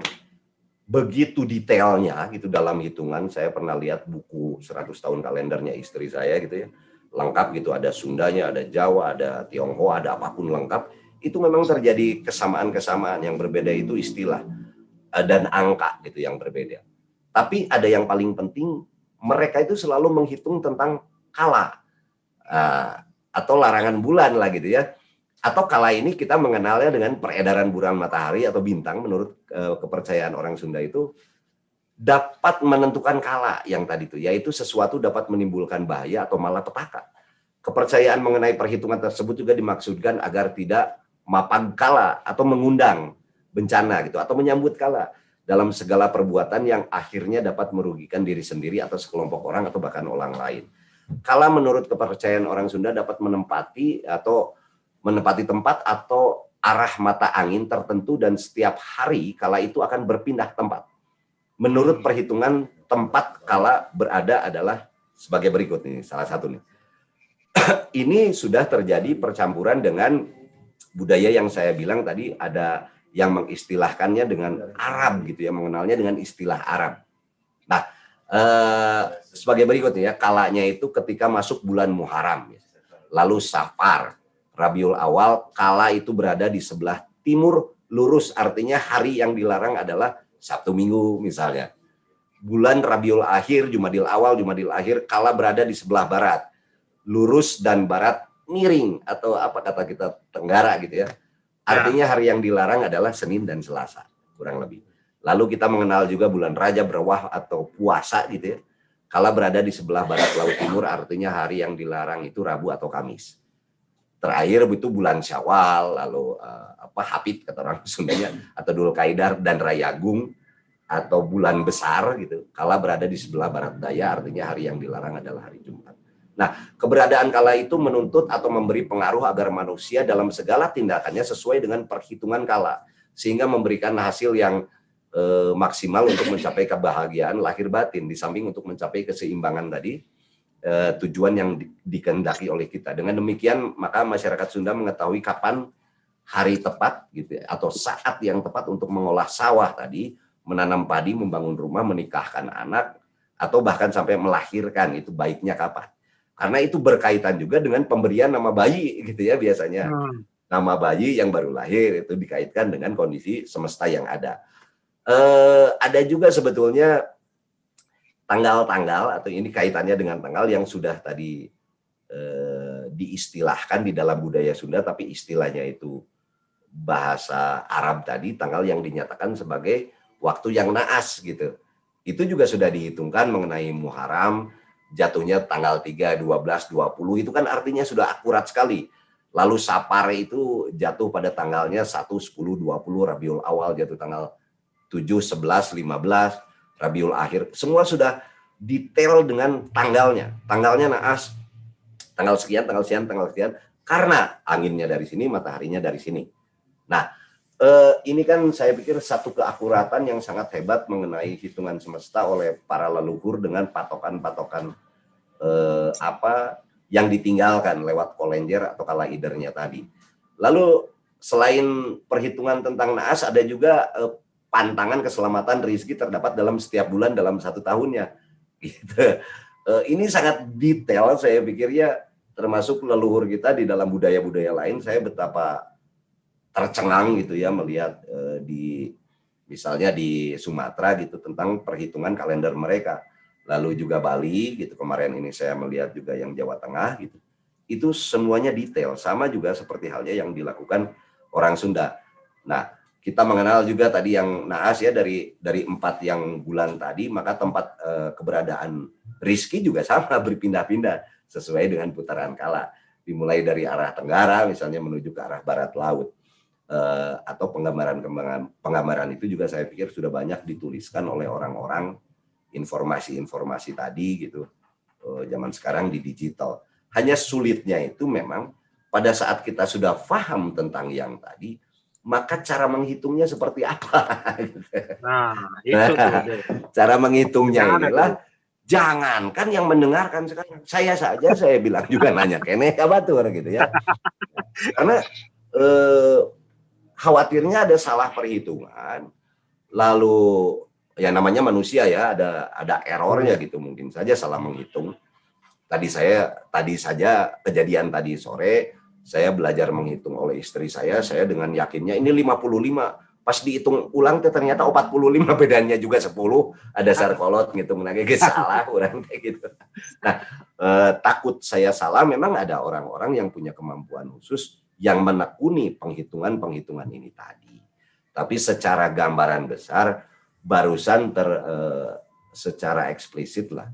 begitu detailnya gitu dalam hitungan, saya pernah lihat buku 100 tahun kalendernya istri saya gitu ya. Lengkap gitu, ada Sundanya, ada Jawa, ada Tionghoa, ada apapun lengkap. Itu memang terjadi kesamaan-kesamaan, yang berbeda itu istilah dan angka gitu yang berbeda. Tapi ada yang paling penting, mereka itu selalu menghitung tentang kala atau larangan bulan lah gitu ya. Atau kala ini kita mengenalnya dengan peredaran bulan matahari atau bintang menurut kepercayaan orang Sunda itu dapat menentukan kala yang tadi itu, yaitu sesuatu dapat menimbulkan bahaya atau malapetaka. Kepercayaan mengenai perhitungan tersebut juga dimaksudkan agar tidak mapag kala atau mengundang bencana gitu atau menyambut kala dalam segala perbuatan yang akhirnya dapat merugikan diri sendiri atau sekelompok orang atau bahkan orang lain. Kala menurut kepercayaan orang Sunda dapat menempati tempat atau arah mata angin tertentu dan setiap hari kala itu akan berpindah tempat. Menurut perhitungan tempat kala berada adalah sebagai berikut nih, salah satu nih. Ini sudah terjadi percampuran dengan budaya yang saya bilang tadi, ada yang mengistilahkannya dengan Arab gitu ya, mengenalnya dengan istilah Arab. Nah, sebagai berikut ya, kalanya itu ketika masuk bulan Muharram, lalu Safar, Rabiul Awal, kala itu berada di sebelah timur lurus, artinya hari yang dilarang adalah Sabtu Minggu misalnya. Bulan Rabiul Akhir, Jumadil Awal, Jumadil Akhir, kala berada di sebelah barat, lurus dan barat miring atau apa kata kita Tenggara gitu ya. Artinya hari yang dilarang adalah Senin dan Selasa, kurang lebih. Lalu kita mengenal juga bulan Rajab Rawah atau puasa gitu ya. Kala berada di sebelah barat laut timur, artinya hari yang dilarang itu Rabu atau Kamis. Terakhir itu bulan Syawal, lalu Hapit kata orang Sundanya, atau Dzulqa'dah dan Rayagung atau bulan besar gitu. Kala berada di sebelah barat daya, artinya hari yang dilarang adalah hari Jumat. Nah, keberadaan kala itu menuntut atau memberi pengaruh agar manusia dalam segala tindakannya sesuai dengan perhitungan kala, sehingga memberikan hasil yang maksimal untuk mencapai kebahagiaan lahir batin, di samping untuk mencapai keseimbangan tadi, tujuan yang dikehendaki oleh kita. Dengan demikian, maka masyarakat Sunda mengetahui kapan hari tepat gitu ya, atau saat yang tepat untuk mengolah sawah tadi, menanam padi, membangun rumah, menikahkan anak, atau bahkan sampai melahirkan, itu baiknya kapan. Karena itu berkaitan juga dengan pemberian nama bayi gitu ya biasanya. Nama bayi yang baru lahir itu dikaitkan dengan kondisi semesta yang ada. Ada juga sebetulnya tanggal-tanggal, atau ini kaitannya dengan tanggal yang sudah tadi diistilahkan di dalam budaya Sunda, tapi istilahnya itu bahasa Arab tadi, tanggal yang dinyatakan sebagai waktu yang naas gitu. Itu juga sudah dihitungkan mengenai Muharram, jatuhnya tanggal 3, 12, 20, itu kan artinya sudah akurat sekali. Lalu Safar itu jatuh pada tanggalnya 1, 10, 20, Rabiul Awal jatuh tanggal 7, 11, 15, Rabiul Akhir, semua sudah detail dengan tanggalnya. Tanggalnya naas, tanggal sekian, tanggal sekian, tanggal sekian, karena anginnya dari sini, mataharinya dari sini. Nah, ini kan saya pikir satu keakuratan yang sangat hebat mengenai hitungan semesta oleh para leluhur dengan patokan-patokan yang ditinggalkan lewat kolenjer atau kalaidernya tadi. Lalu selain perhitungan tentang naas, ada juga pantangan keselamatan rezeki terdapat dalam setiap bulan dalam satu tahunnya. Gitu. Ini sangat detail, saya pikir ya, termasuk leluhur kita di dalam budaya-budaya lain. Saya betapa tercengang gitu ya melihat misalnya di Sumatera gitu tentang perhitungan kalender mereka. Lalu juga Bali gitu, kemarin ini saya melihat juga yang Jawa Tengah gitu. Itu semuanya detail, sama juga seperti halnya yang dilakukan orang Sunda. Nah, kita mengenal juga tadi yang naas ya, dari 4 yang bulan tadi, maka tempat keberadaan rizki juga sama, berpindah-pindah sesuai dengan putaran kala. Dimulai dari arah tenggara misalnya menuju ke arah barat laut. Atau penggambaran itu juga saya pikir sudah banyak dituliskan oleh orang-orang, informasi-informasi tadi gitu, zaman sekarang di digital. Hanya sulitnya itu memang pada saat kita sudah paham tentang yang tadi, maka cara menghitungnya seperti apa? Nah, itu cara menghitungnya inilah, jangankan yang mendengarkan sekarang, saya bilang juga nanya kene kabatur gitu ya. Karena khawatirnya ada salah perhitungan, lalu ya namanya manusia ya, ada errornya gitu, mungkin saja salah menghitung. Tadi saja kejadian tadi sore, saya belajar menghitung oleh istri saya dengan yakinnya ini 55. Pas dihitung ulang ternyata 45, bedanya juga 10. Ada sarkolot ngitung lagi salah orang kayak gitu. Nah, takut saya salah, memang ada orang-orang yang punya kemampuan khusus yang menekuni penghitungan-penghitungan ini tadi. Tapi secara gambaran besar, barusan secara eksplisit lah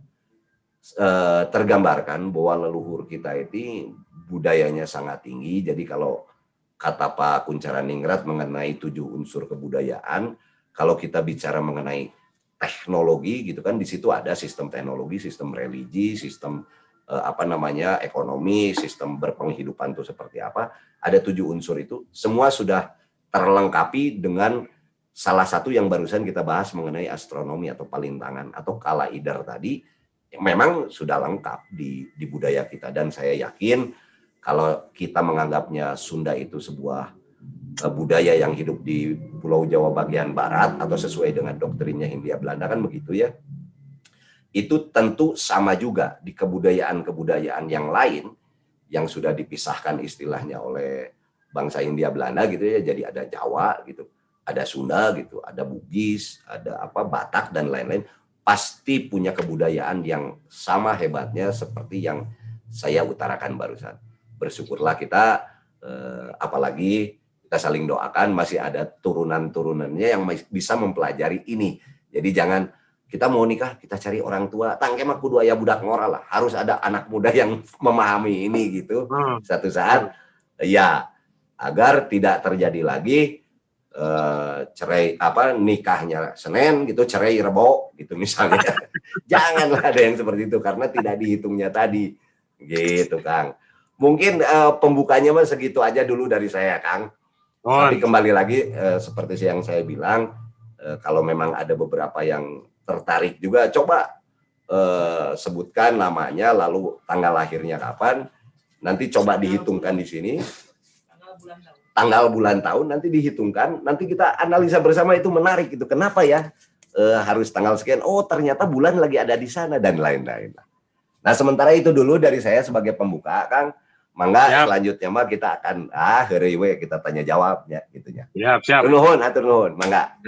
tergambarkan bahwa leluhur kita itu budayanya sangat tinggi. Jadi kalau kata Pak Kuncharaningrat mengenai 7 unsur kebudayaan, kalau kita bicara mengenai teknologi gitu kan, di situ ada sistem teknologi, sistem religi, sistem ekonomi, sistem berpenghidupan itu seperti apa. Ada 7 unsur itu, semua sudah terlengkapi dengan salah satu yang barusan kita bahas mengenai astronomi atau palintangan atau kalaidar tadi, yang memang sudah lengkap di budaya kita. Dan saya yakin kalau kita menganggapnya Sunda itu sebuah budaya yang hidup di Pulau Jawa bagian barat atau sesuai dengan doktrinnya Hindia Belanda kan begitu ya, itu tentu sama juga di kebudayaan-kebudayaan yang lain yang sudah dipisahkan istilahnya oleh bangsa Hindia Belanda gitu ya. Jadi ada Jawa gitu, ada Sunda gitu, ada Bugis, ada Batak dan lain-lain, pasti punya kebudayaan yang sama hebatnya seperti yang saya utarakan barusan. Bersyukurlah kita, apalagi kita saling doakan masih ada turunan-turunannya yang bisa mempelajari ini. Jadi jangan kita mau nikah, kita cari orang tua, tangke mah kudu aya budak ngora lah. Harus ada anak muda yang memahami ini gitu. Satu saat, ya agar tidak terjadi lagi cerai nikahnya Senin gitu, cerai Rebo gitu misalnya. Janganlah ada yang seperti itu karena tidak dihitungnya tadi. Gitu Kang. Mungkin pembukanya mah segitu aja dulu dari saya Kang. Tapi kembali lagi seperti yang saya bilang, kalau memang ada beberapa yang tertarik juga, coba sebutkan namanya, lalu tanggal lahirnya kapan, nanti coba dihitungkan di sini, tanggal bulan tahun nanti dihitungkan, nanti kita analisa bersama. Itu menarik itu, kenapa ya harus tanggal sekian, oh ternyata bulan lagi ada di sana dan lain-lain. Nah sementara itu dulu dari saya sebagai pembuka Kang. Mangga selanjutnya mah kita akan heureuy kita tanya jawabnya gitunya. Siap. Atur nuhun, mangga.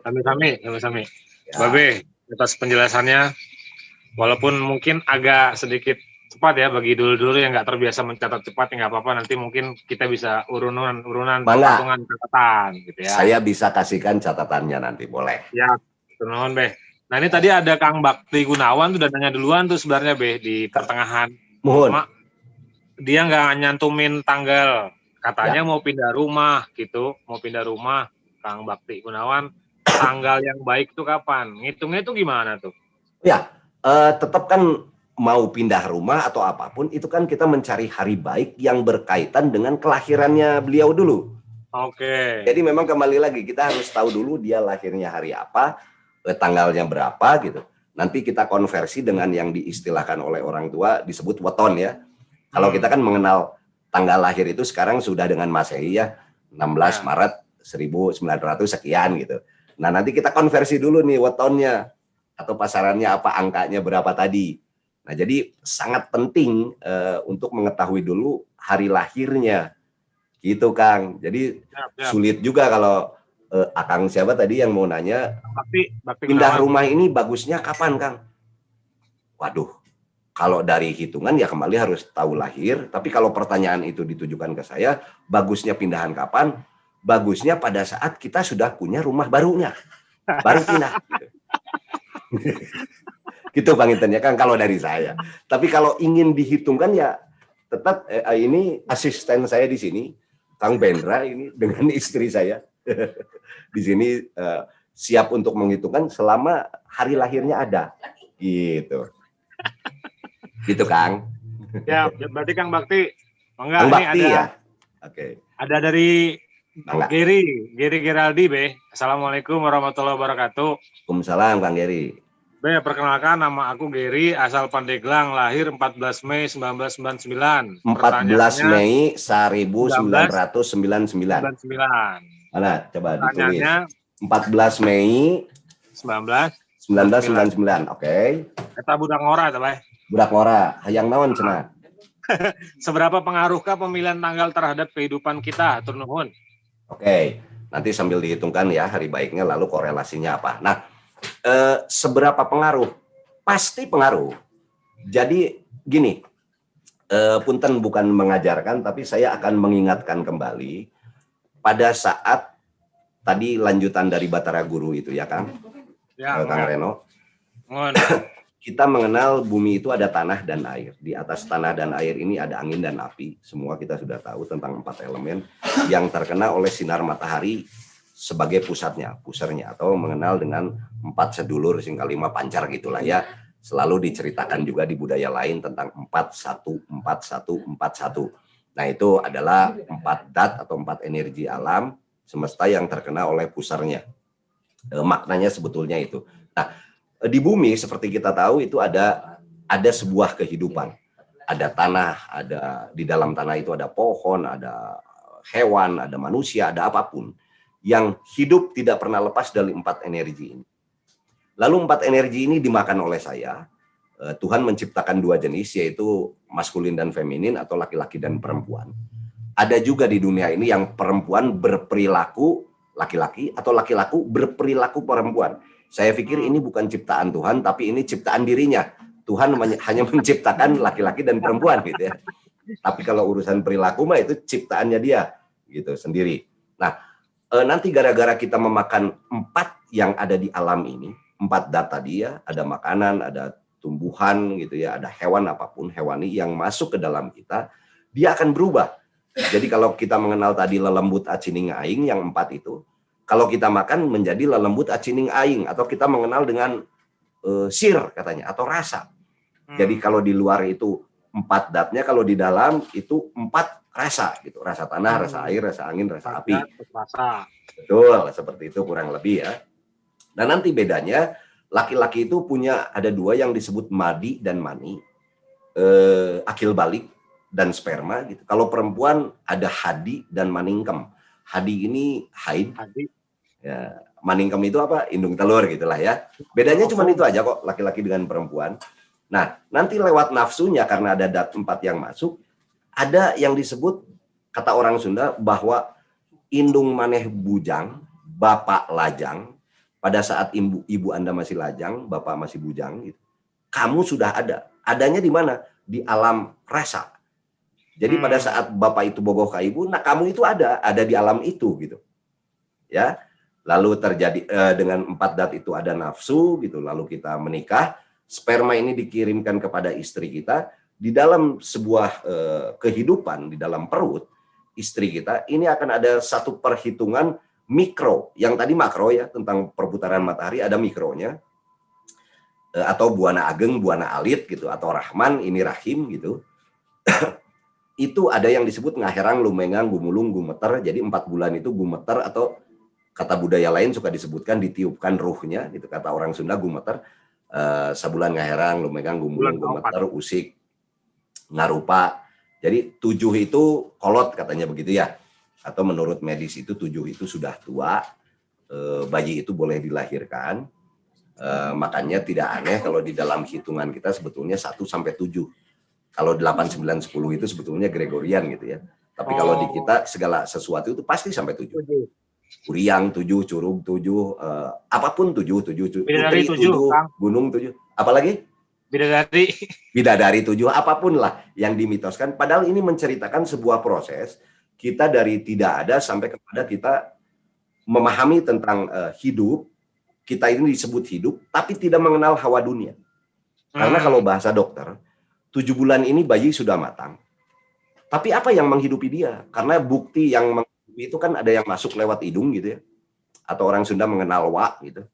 Kami. Babe, atas penjelasannya, walaupun mungkin agak sedikit cepat ya bagi dulu-dulu yang nggak terbiasa mencatat cepat, ya nggak apa-apa, nanti mungkin kita bisa urunan patungan catatan gitu ya. Saya bisa kasihkan catatannya nanti, boleh. Ya, nuhun Be. Nah ini tadi ada Kang Bakti Gunawan tuh udah nanya duluan tuh sebenarnya Be di pertengahan. Mohon. Dia nggak nyantumin tanggal, katanya mau pindah rumah gitu, Kang Bakti Gunawan, tanggal yang baik tuh kapan? Ngitungnya tuh gimana tuh? Ya, tetap kan mau pindah rumah atau apapun, itu kan kita mencari hari baik yang berkaitan dengan kelahirannya beliau dulu. Oke. Jadi memang kembali lagi, kita harus tahu dulu dia lahirnya hari apa, tanggalnya berapa gitu. Nanti kita konversi dengan yang diistilahkan oleh orang tua, disebut weton ya. Kalau kita kan mengenal tanggal lahir itu sekarang sudah dengan Masehi ya, 16 Maret 1900 sekian gitu. Nah nanti kita konversi dulu nih wetonnya atau pasarannya apa, angkanya berapa tadi. Nah jadi sangat penting untuk mengetahui dulu hari lahirnya gitu Kang. Jadi sulit juga kalau Akang siapa tadi yang mau nanya, pindah rumah ini bagusnya kapan Kang? Waduh. Kalau dari hitungan ya kembali harus tahu lahir, tapi kalau pertanyaan itu ditujukan ke saya, bagusnya pindahan kapan? Bagusnya pada saat kita sudah punya rumah barunya, baru pindah. Gitu Bang Inten ya kan kalau dari saya. Tapi kalau ingin dihitungkan ya tetap ini asisten saya di sini, Kang Bendra ini dengan istri saya di sini siap untuk menghitungkan selama hari lahirnya ada, gitu. Gitu Kang. Ya, berarti Kang Bakti, Kang Bakti ada, ya. Oke. Ada dari Geri Geraldi Be. Assalamualaikum warahmatullahi wabarakatuh. Waalaikumsalam Kang Geri. Be, perkenalkan nama aku Geri, asal Pandeglang, lahir 14 Mei 1999. 14 Mei 1999. Mana coba ditulis. 14 Mei 1999. Oke. Eta budak ngora ta, Bay? Budak ngora, hayang naon cenah? Seberapa pengaruhkah pemilihan tanggal terhadap kehidupan kita? Atur nuhun. Oke, nanti sambil dihitungkan ya hari baiknya, lalu korelasinya apa. Nah, seberapa pengaruh? Pasti pengaruh. Jadi gini, punten bukan mengajarkan, tapi saya akan mengingatkan kembali pada saat tadi lanjutan dari Batara Guru itu ya Kang, Ya, Kang Reno. mohon. Kita mengenal bumi itu ada tanah dan air. Di atas tanah dan air ini ada angin dan api. Semua kita sudah tahu tentang 4 elemen yang terkena oleh sinar matahari sebagai pusarnya, atau mengenal dengan 4 sedulur sing kalima pancar gitulah ya. Selalu diceritakan juga di budaya lain tentang 4-1-4-1-4-1. Nah, itu adalah 4 dat atau 4 energi alam semesta yang terkena oleh pusarnya. Maknanya sebetulnya itu. Nah, di bumi seperti kita tahu itu ada sebuah kehidupan. Ada tanah, ada di dalam tanah itu ada pohon, ada hewan, ada manusia, ada apapun yang hidup tidak pernah lepas dari 4 energi ini. Lalu 4 energi ini dimakan oleh saya. Tuhan menciptakan 2 jenis, yaitu maskulin dan feminin atau laki-laki dan perempuan. Ada juga di dunia ini yang perempuan berperilaku laki-laki atau laki-laki berperilaku perempuan. Saya pikir ini bukan ciptaan Tuhan, tapi ini ciptaan dirinya. Tuhan hanya menciptakan laki-laki dan perempuan gitu ya. Tapi kalau urusan perilaku mah itu ciptaannya dia gitu sendiri. Nah, nanti gara-gara kita memakan 4 yang ada di alam ini, 4 dat tadi ya, ada makanan, ada tumbuhan gitu ya, ada hewan apapun hewani yang masuk ke dalam kita, dia akan berubah. Jadi kalau kita mengenal tadi lelembut acining aing yang 4 itu, kalau kita makan menjadi lelembut acining aing, atau kita mengenal dengan sir katanya atau rasa. Jadi kalau di luar itu 4 datnya, kalau di dalam itu 4 rasa gitu, rasa tanah, rasa air, rasa angin, rasa api. Betul, seperti itu kurang lebih ya. Nah, nanti bedanya laki-laki itu punya ada 2 yang disebut madi dan mani, akil balik dan sperma gitu. Kalau perempuan ada hadi dan maningkem. Hadi ini haid. Ya, maningkem itu apa? Indung telur gitulah ya. Bedanya cuma itu aja kok, laki-laki dengan perempuan. Nah, nanti lewat nafsunya karena ada dat 4 yang masuk, ada yang disebut kata orang Sunda bahwa indung maneh bujang, bapak lajang. Pada saat ibu Anda masih lajang, bapak masih bujang gitu. Kamu sudah ada. Adanya di mana? Di alam rasa. Jadi pada saat bapak itu bogoh ke ibu, nah kamu itu ada di alam itu gitu. Ya. Lalu terjadi dengan 4 dat itu ada nafsu gitu, lalu kita menikah, sperma ini dikirimkan kepada istri kita di dalam sebuah kehidupan di dalam perut istri kita. Ini akan ada satu perhitungan mikro, yang tadi makro ya tentang perputaran matahari, ada mikronya atau buana ageng, buana alit gitu, atau rahman ini rahim gitu. Itu ada yang disebut ngaherang, lumengang, gumulung, gumeter. Jadi 4 bulan itu gumeter, atau kata budaya lain suka disebutkan ditiupkan ruhnya gitu, kata orang Sunda gumeter. Sabulan ngaherang, lumegang, gumulung, gumeter, usik, ngarupa. Jadi 7 itu kolot katanya begitu ya. Atau menurut medis itu 7 itu sudah tua, bayi itu boleh dilahirkan. Makanya tidak aneh kalau di dalam hitungan kita sebetulnya 1 sampai 7. Kalau 8, 9, 10 itu sebetulnya Gregorian gitu ya. Tapi kalau di kita segala sesuatu itu pasti sampai 7. Kuriang 7, curug 7, apapun 7, Bidadari 7, gunung 7. Apalagi? Bidadari 7, apapun lah yang dimitoskan. Padahal ini menceritakan sebuah proses kita dari tidak ada sampai kepada kita memahami tentang hidup. Kita ini disebut hidup, tapi tidak mengenal hawa dunia. Karena kalau bahasa dokter, 7 bulan ini bayi sudah matang. Tapi apa yang menghidupi dia? Karena bukti yang menghidupi itu kan ada yang masuk lewat hidung gitu ya. Atau orang Sunda mengenal wa gitu.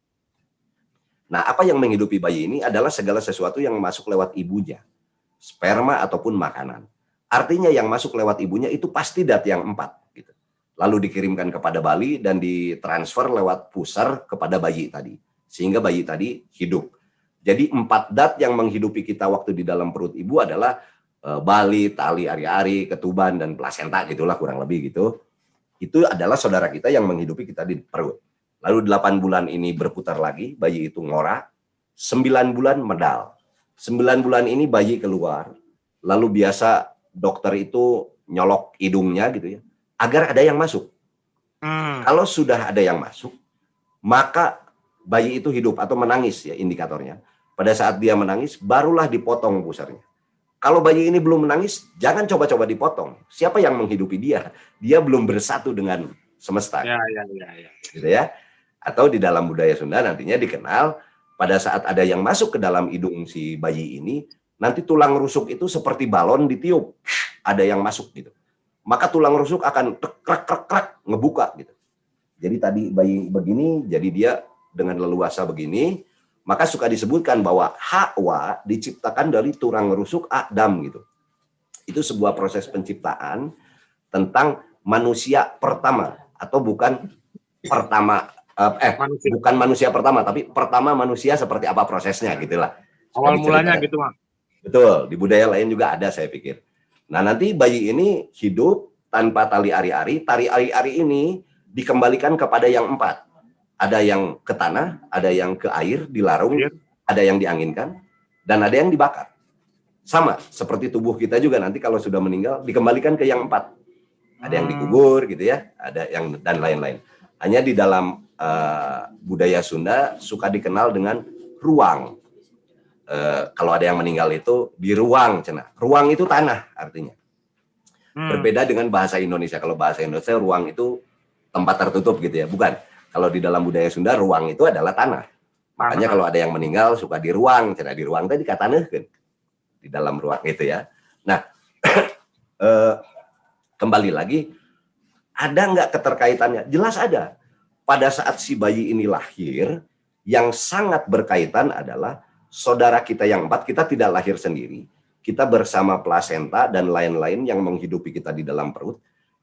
Nah, apa yang menghidupi bayi ini adalah segala sesuatu yang masuk lewat ibunya. Sperma ataupun makanan. Artinya yang masuk lewat ibunya itu pasti dat yang 4 gitu. Lalu dikirimkan kepada Bali dan ditransfer lewat pusar kepada bayi tadi. Sehingga bayi tadi hidup. Jadi 4 dat yang menghidupi kita waktu di dalam perut ibu adalah Bali, tali ari-ari, ketuban, dan plasenta gitulah kurang lebih gitu. Itu adalah saudara kita yang menghidupi kita di perut. Lalu 8 bulan ini berputar lagi, bayi itu ngorak. 9 bulan medal. 9 bulan ini bayi keluar. Lalu biasa dokter itu nyolok hidungnya gitu ya, agar ada yang masuk. Kalau sudah ada yang masuk, maka bayi itu hidup atau menangis ya indikatornya. Pada saat dia menangis, barulah dipotong pusarnya. Kalau bayi ini belum menangis, jangan coba-coba dipotong. Siapa yang menghidupi dia? Dia belum bersatu dengan semesta. Ya. Gitu ya. Atau di dalam budaya Sunda nantinya dikenal pada saat ada yang masuk ke dalam hidung si bayi ini, nanti tulang rusuk itu seperti balon ditiup. Ada yang masuk gitu. Maka tulang rusuk akan krek ngebuka gitu. Jadi tadi bayi begini, jadi dia dengan leluasa begini, maka suka disebutkan bahwa Hawa diciptakan dari tulang rusuk Adam gitu. Itu sebuah proses penciptaan tentang manusia pertama, atau bukan pertama bukan manusia pertama, tapi pertama manusia seperti apa prosesnya gitulah. Awal mulanya gitu, Mak. Betul, di budaya lain juga ada saya pikir. Nah, nanti bayi ini hidup tanpa tali ari-ari. Tali ari-ari ini dikembalikan kepada yang 4. Ada yang ke tanah, ada yang ke air, dilarung, ada yang dianginkan, dan ada yang dibakar. Sama seperti tubuh kita juga nanti kalau sudah meninggal dikembalikan ke yang 4. Ada yang dikubur gitu ya, ada yang dan lain-lain. Hanya di dalam budaya Sunda suka dikenal dengan ruang. Kalau ada yang meninggal itu di ruang, cenah. Ruang itu tanah artinya. Berbeda dengan bahasa Indonesia. Kalau bahasa Indonesia ruang itu tempat tertutup gitu ya, bukan. Kalau di dalam budaya Sunda ruang itu adalah tanah. Makanya kalau ada yang meninggal suka di ruang, cenah. Di ruang tadi katanya kan. Di dalam ruang itu ya. Nah, kembali lagi, ada nggak keterkaitannya? Jelas ada. Pada saat si bayi ini lahir, yang sangat berkaitan adalah saudara kita yang 4, kita tidak lahir sendiri. Kita bersama plasenta dan lain-lain yang menghidupi kita di dalam perut.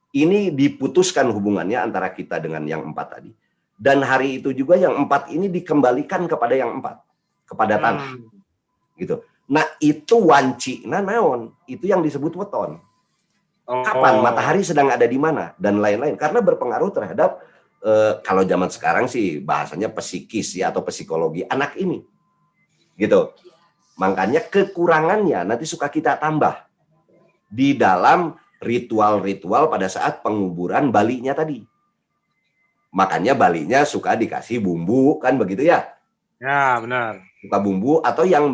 Ini diputuskan hubungannya antara kita dengan yang 4 tadi. Dan hari itu juga yang 4 ini dikembalikan kepada yang 4. Kepada tanah. Gitu. Nah itu wanci, nah naon. Itu yang disebut weton. Kapan matahari sedang ada di mana dan lain-lain, karena berpengaruh terhadap kalau zaman sekarang sih bahasanya psikis ya, atau psikologi anak ini gitu. Makanya kekurangannya nanti suka kita tambah di dalam ritual-ritual pada saat penguburan balinya tadi. Makanya balinya suka dikasih bumbu kan begitu ya. Ya benar. Suka bumbu atau yang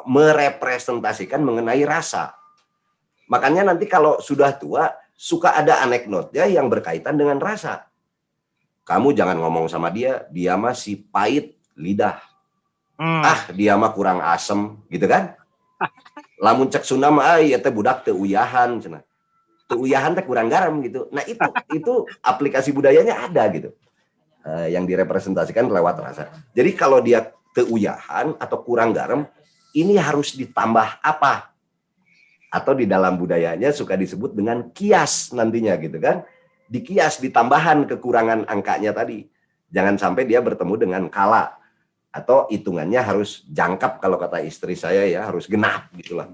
merepresentasikan mengenai rasa. Makanya nanti kalau sudah tua suka ada anekdotnya yang berkaitan dengan rasa. Kamu jangan ngomong sama dia, dia masih pahit lidah. Dia mah kurang asem, gitu kan? Lamun cek Sunda mah ya teh budak teu uyahan cenah. Teu uyahan teh kurang garam gitu. Nah, itu aplikasi budayanya ada gitu. Yang direpresentasikan lewat rasa. Jadi kalau dia keuyahan atau kurang garam, ini harus ditambah apa? Atau di dalam budayanya suka disebut dengan kias nantinya gitu kan. Dikias, ditambahan kekurangan angkanya tadi. Jangan sampai dia bertemu dengan kala. Atau hitungannya harus jangkap kalau kata istri saya ya, harus genap gitulah.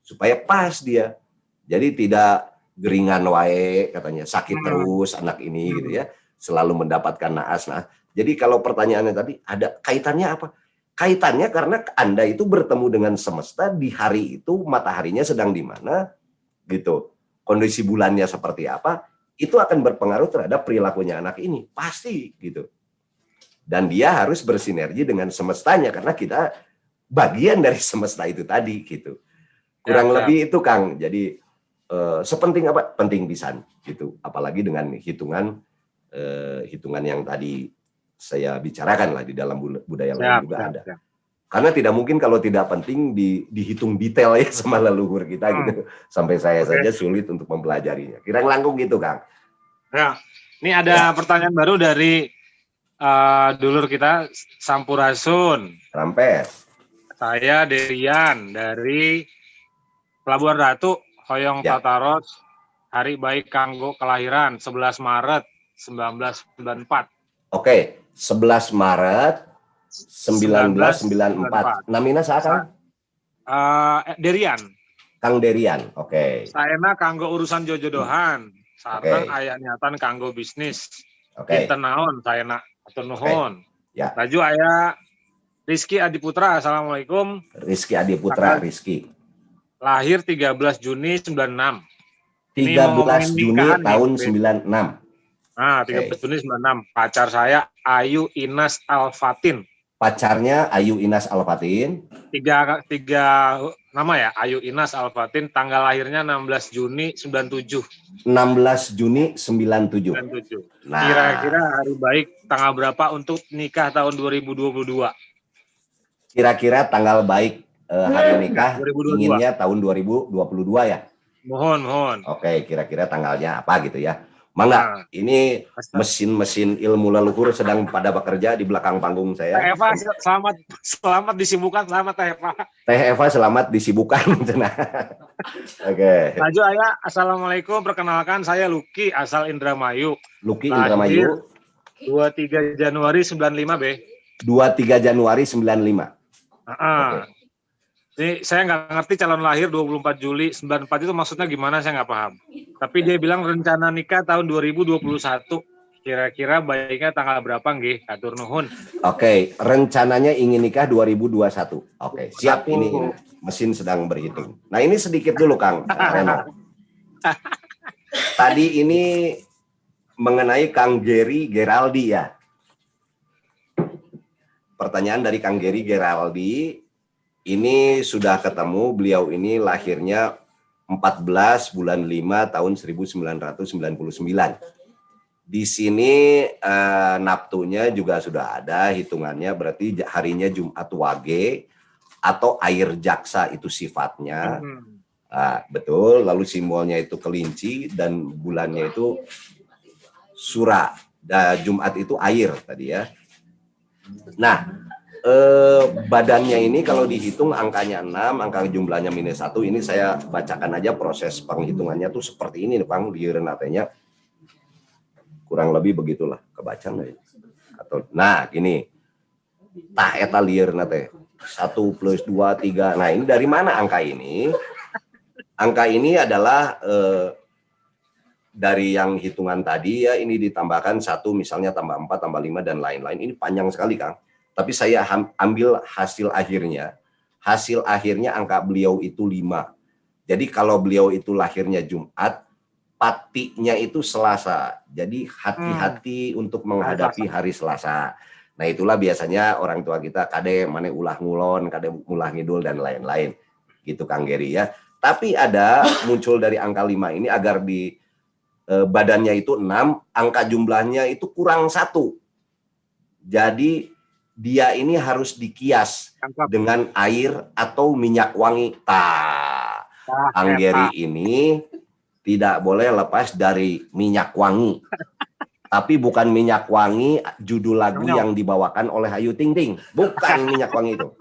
Supaya pas dia. Jadi tidak geringan wae katanya, sakit terus anak ini gitu ya. Selalu mendapatkan naas. Nah, jadi kalau pertanyaannya tadi ada kaitannya apa? Kaitannya karena Anda itu bertemu dengan semesta di hari itu, mataharinya sedang di mana gitu. Kondisi bulannya seperti apa? Itu akan berpengaruh terhadap perilakunya anak ini, pasti gitu. Dan dia harus bersinergi dengan semestanya karena kita bagian dari semesta itu tadi gitu. Kurang lebih itu Kang. Jadi sepenting apa? Penting pisan gitu. Apalagi dengan hitungan yang tadi saya bicarakan lah di dalam budaya lain juga ada. Karena tidak mungkin kalau tidak penting dihitung detail ya sama leluhur kita gitu. Sampai saya saja sulit untuk mempelajarinya. Kira langkung gitu Kang. Ya, ini ada pertanyaan baru dari dulur kita Sampurasun. Rampes. Saya Derian dari Pelabuhan Ratu, Hoyong Tataros. Hari baik kanggo kelahiran 11 Maret 1994. Oke, 11 Maret 1994. Namina saha Kang? Derian. Kang Derian. Oke. Saena kanggo urusan jodohan. Sareng aya niatan kanggo bisnis. Kinten naon saena atur nuhun. Ya. Laju aya Rizky Adiputra. Assalamualaikum. Rizky Adiputra, Rizky. Lahir 13 Juni 96. 13 Juni tahun 96. Nah, 13 Juni 96. Pacar saya Ayu Inas Alfatin. pacarnya Ayu Inas Alfatin. Tiga nama ya, Ayu Inas Alfatin, tanggal lahirnya 16 Juni 97. 16 Juni 97. 97. Nah, Kira-kira hari baik tanggal berapa untuk nikah tahun 2022? Kira-kira tanggal baik hari nikah 2022. inginnya tahun 2022 ya? Mohon. Oke, kira-kira tanggalnya apa gitu ya. Mangga, ini mesin-mesin ilmu leluhur sedang pada bekerja di belakang panggung saya. Teh Eva, selamat disibukkan, selamat Teh Eva. Teh Eva selamat disibukkan. Oke. Maju ayah, assalamualaikum, perkenalkan saya Lucky, asal Indramayu. Lucky Indramayu. 23 Januari 95 B. 23 Januari 95. Okay. Ini saya nggak ngerti calon lahir 24 Juli 94 itu maksudnya gimana, saya nggak paham. Tapi dia bilang rencana nikah tahun 2021. Kira-kira baiknya tanggal berapa nggih? Atur nuhun. Oke, rencananya ingin nikah 2021. Oke, siap, ini mesin sedang berhitung. Nah, ini sedikit dulu Kang Reno. Tadi ini mengenai Kang Gary Geraldi ya. Pertanyaan dari Kang Gary Geraldi. Ini sudah ketemu, beliau ini lahirnya 14 bulan 5 tahun 1999. Di sini naftunya juga sudah ada hitungannya, berarti harinya Jumat Wage atau air jaksa itu sifatnya. Betul, lalu simbolnya itu kelinci dan bulannya itu Sura. Jumat itu air tadi ya. Nah, badannya ini kalau dihitung angkanya 6, angka jumlahnya -1. Ini saya bacakan aja proses penghitungannya tuh seperti ini Bang di Renatenya. Kurang lebih begitulah, kebaca nggak ya? Atau nah gini. Tah eta lieur nate. 1 + 2 3. Nah, ini dari mana angka ini? Angka ini adalah dari yang hitungan tadi ya, ini ditambahkan 1 misalnya tambah 4 tambah 5 dan lain-lain. Ini panjang sekali Kang. Tapi saya ambil hasil akhirnya. Hasil akhirnya angka beliau itu 5. Jadi kalau beliau itu lahirnya Jumat, patinya itu Selasa. Jadi hati-hati untuk menghadapi hari Selasa. Nah, itulah biasanya orang tua kita kade mane ulah ngulon, kade ulah ngidul dan lain-lain. Gitu Kang Geri ya. Tapi ada muncul dari angka 5 ini agar di badannya itu 6, angka jumlahnya itu kurang 1. Jadi dia ini harus dikias dengan air atau minyak wangi. Kang Geri ini tidak boleh lepas dari minyak wangi. Tapi bukan minyak wangi judul lagu yang dibawakan oleh Ayu Ting Ting. Bukan minyak wangi itu.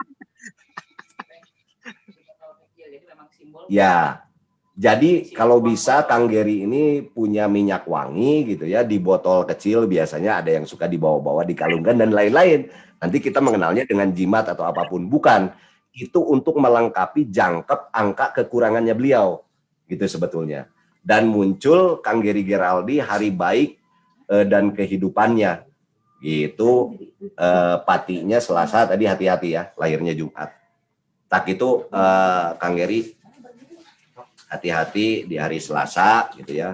Ya, jadi kalau bisa Kang Geri ini punya minyak wangi gitu ya, di botol kecil biasanya ada yang suka dibawa-bawa, dikalungkan dan lain-lain. Nanti kita mengenalnya dengan jimat atau apapun. Bukan, itu untuk melengkapi jangkep angka kekurangannya beliau. Gitu sebetulnya. Dan muncul Kang Geri Geraldi hari baik dan kehidupannya. Gitu, patinya Selasa, tadi hati-hati ya, lahirnya Jumat. Tak itu Kang Geri hati-hati di hari Selasa gitu ya.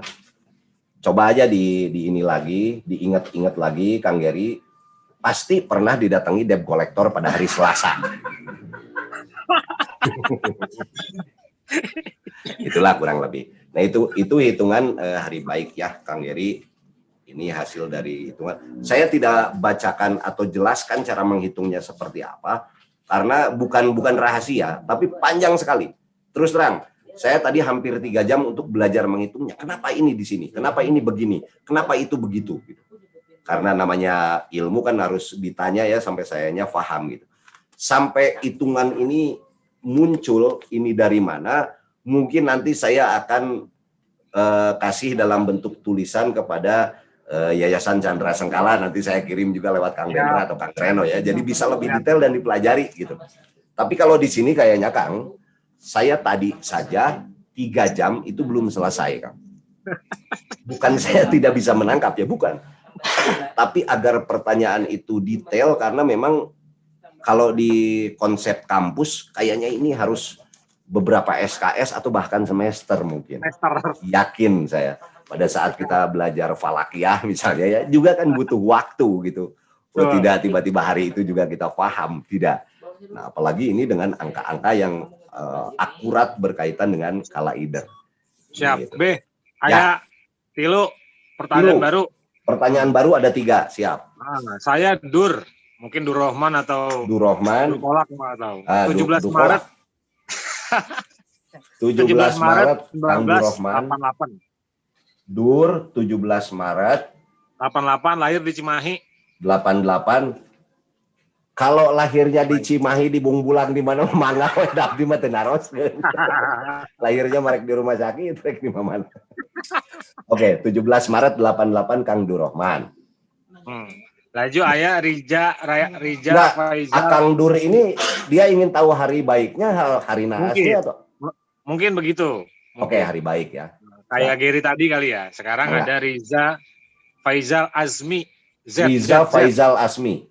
Coba aja di ini lagi, diingat-ingat lagi Kang Geri pasti pernah didatangi debt collector pada hari Selasa. Itulah kurang lebih. Nah, itu hitungan hari baik ya Kang Geri. Ini hasil dari hitungan. Saya tidak bacakan atau jelaskan cara menghitungnya seperti apa karena bukan rahasia, tapi panjang sekali. Terus terang, saya tadi hampir 3 jam untuk belajar menghitungnya. Kenapa ini di sini? Kenapa ini begini? Kenapa itu begitu? Karena namanya ilmu kan harus ditanya ya sampai sayanya paham gitu. Sampai hitungan ini muncul, ini dari mana? Mungkin nanti saya akan kasih dalam bentuk tulisan kepada Yayasan Chandra Sengkala. Nanti saya kirim juga lewat Kang Dendra atau Kang Reno ya. Jadi bisa lebih detail dan dipelajari gitu. Tapi kalau di sini kayaknya Kang, saya tadi saja 3 jam itu belum selesai Kang. Bukan saya tidak bisa menangkap ya, bukan. Tapi agar pertanyaan itu detail karena memang kalau di konsep kampus kayaknya ini harus beberapa SKS atau bahkan semester mungkin. Yakin saya pada saat kita belajar falakiyah misalnya ya juga kan butuh waktu gitu Oh, tidak tiba-tiba hari itu juga kita paham, tidak. Nah, apalagi ini dengan angka-angka yang akurat berkaitan dengan kalaider. Siap. Gitu. B. Ya. Aya tilu pertanyaan Tilu. baru. Pertanyaan baru ada 3, siap. Nah, saya Dur, mungkin Dur Rohman atau Dur Rohman. Dur Kolak nggak tahu. 17 Dur Maret. 17 Maret Kang Dur Rohman. 88. Dur 17 Maret 88 lahir di Cimahi. 88. Kalau lahirnya di Cimahi di Bungbulang di mana mangga wedap di mah teu naroskeun. Lahirnya marek di rumah sakit rek di mana. Oke, 17 Maret 88 Kang Dur Rohman. Laju aya Rija Nah, Faizal. Kang Dur ini dia ingin tahu hari baiknya hari naasnya atau? Mungkin begitu. Oke, hari baik ya. Kayak Gary tadi kali ya. Sekarang ada Riza Faizal Azmi. Riza Faizal Azmi.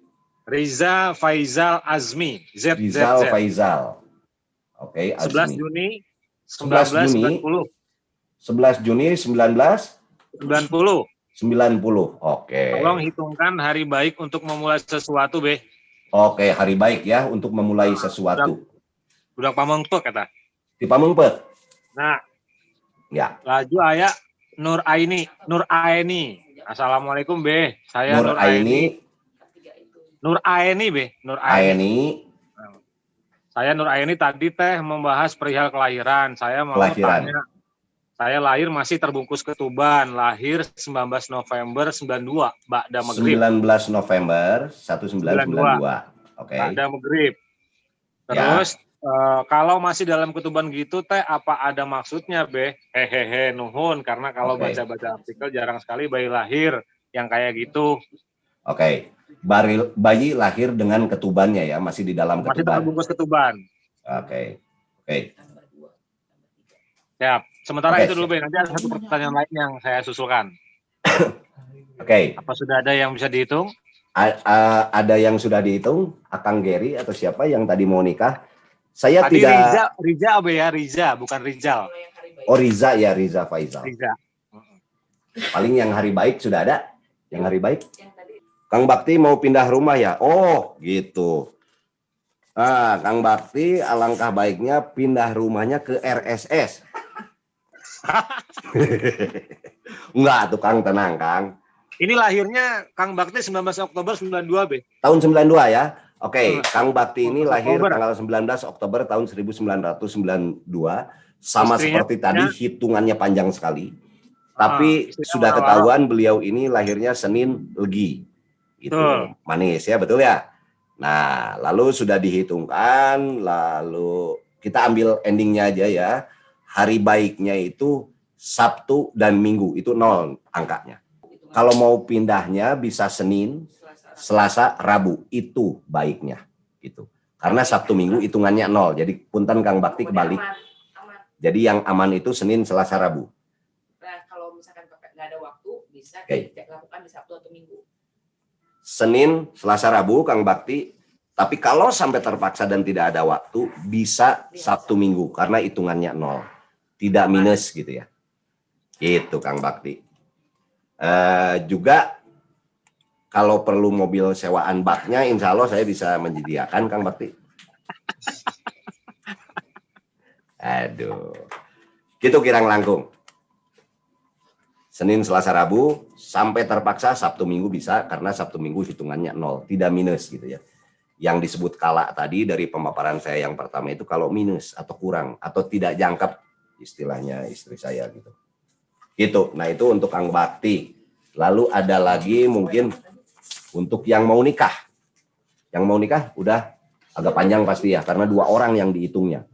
Riza Faizal Azmi. Rizal Faizal. Oke, Azmi. 11 Juni 1990. 11 Juni 1990. 90. Oke. Tolong hitungkan hari baik untuk memulai sesuatu, Be. Oke, hari baik ya untuk memulai sesuatu. Budak pamengpeuk kata. Di Pamengpeuk. Nah, ya. Laju aya Nur Aini. Assalamualaikum, Be. Saya Nur Aini. Nur Aini, Be. Nur Aini. Saya Nur Aini tadi teh membahas perihal kelahiran. Saya mau tanya. Saya lahir masih terbungkus ketuban. Lahir 19 November 92, Ba'da Maghrib. 19 November 1992. Oke. Ba'da Maghrib. Terus kalau masih dalam ketuban gitu teh apa ada maksudnya, Be? Hehehe, nuhun, karena kalau baca-baca artikel jarang sekali bayi lahir yang kayak gitu. Oke. Bayi lahir dengan ketubannya ya, masih di dalam ketuban. Masih terbungkus ketuban. Oke. Siap. Sementara itu dulu, Be. Nanti ada satu pertanyaan lain yang saya susulkan. Oke. Apa sudah ada yang bisa dihitung? Ada yang sudah dihitung? Akang Gary atau siapa yang tadi mau nikah? Saya tadi tidak. Riza Be ya, Riza, bukan Rizal. Oh, Riza ya, Riza Faizal. Riza. Paling yang hari baik sudah ada? Yang hari baik? Kang Bakti mau pindah rumah ya? Oh, gitu. Nah, Kang Bakti alangkah baiknya pindah rumahnya ke RSS. Enggak tuh Kang, tenang Kang. Ini lahirnya Kang Bakti 19 Oktober 92, Be. Tahun 92 ya. Oke, Kang Bakti ini lahir tanggal 19 Oktober tahun 1992. Sama seperti tadi, hitungannya panjang sekali. Tapi sudah ketahuan beliau ini lahirnya Senin Legi. Itu manis ya, betul ya? Nah, lalu sudah dihitungkan, lalu kita ambil endingnya aja ya. Hari baiknya itu Sabtu dan Minggu, itu 0 angkanya. Kalau mau pindahnya bisa Senin, Selasa, Rabu, itu baiknya. Gitu. Karena Sabtu Minggu hitungannya 0, jadi punten Kang Bakti kebalik. Jadi yang aman itu Senin, Selasa, Rabu. Nah, kalau misalkan nggak ada waktu, bisa dilakukan di Sabtu atau Minggu. Senin, Selasa, Rabu, Kang Bakti. Tapi kalau sampai terpaksa dan tidak ada waktu, bisa Sabtu Minggu karena hitungannya 0. Tidak minus gitu ya. Itu Kang Bakti. Juga kalau perlu mobil sewaan baknya, insya Allah saya bisa menyediakan Kang Bakti. Aduh. Gitu kirang langkung. Senin, Selasa, Rabu, sampai terpaksa Sabtu Minggu bisa, karena Sabtu Minggu hitungannya 0, tidak minus gitu ya. Yang disebut kala tadi dari pemaparan saya yang pertama itu kalau minus atau kurang, atau tidak jangkep, istilahnya istri saya gitu. Gitu, nah itu untuk Kang Bakti. Lalu ada lagi mungkin untuk yang mau nikah. Yang mau nikah udah agak panjang pasti ya, karena 2 orang yang dihitungnya.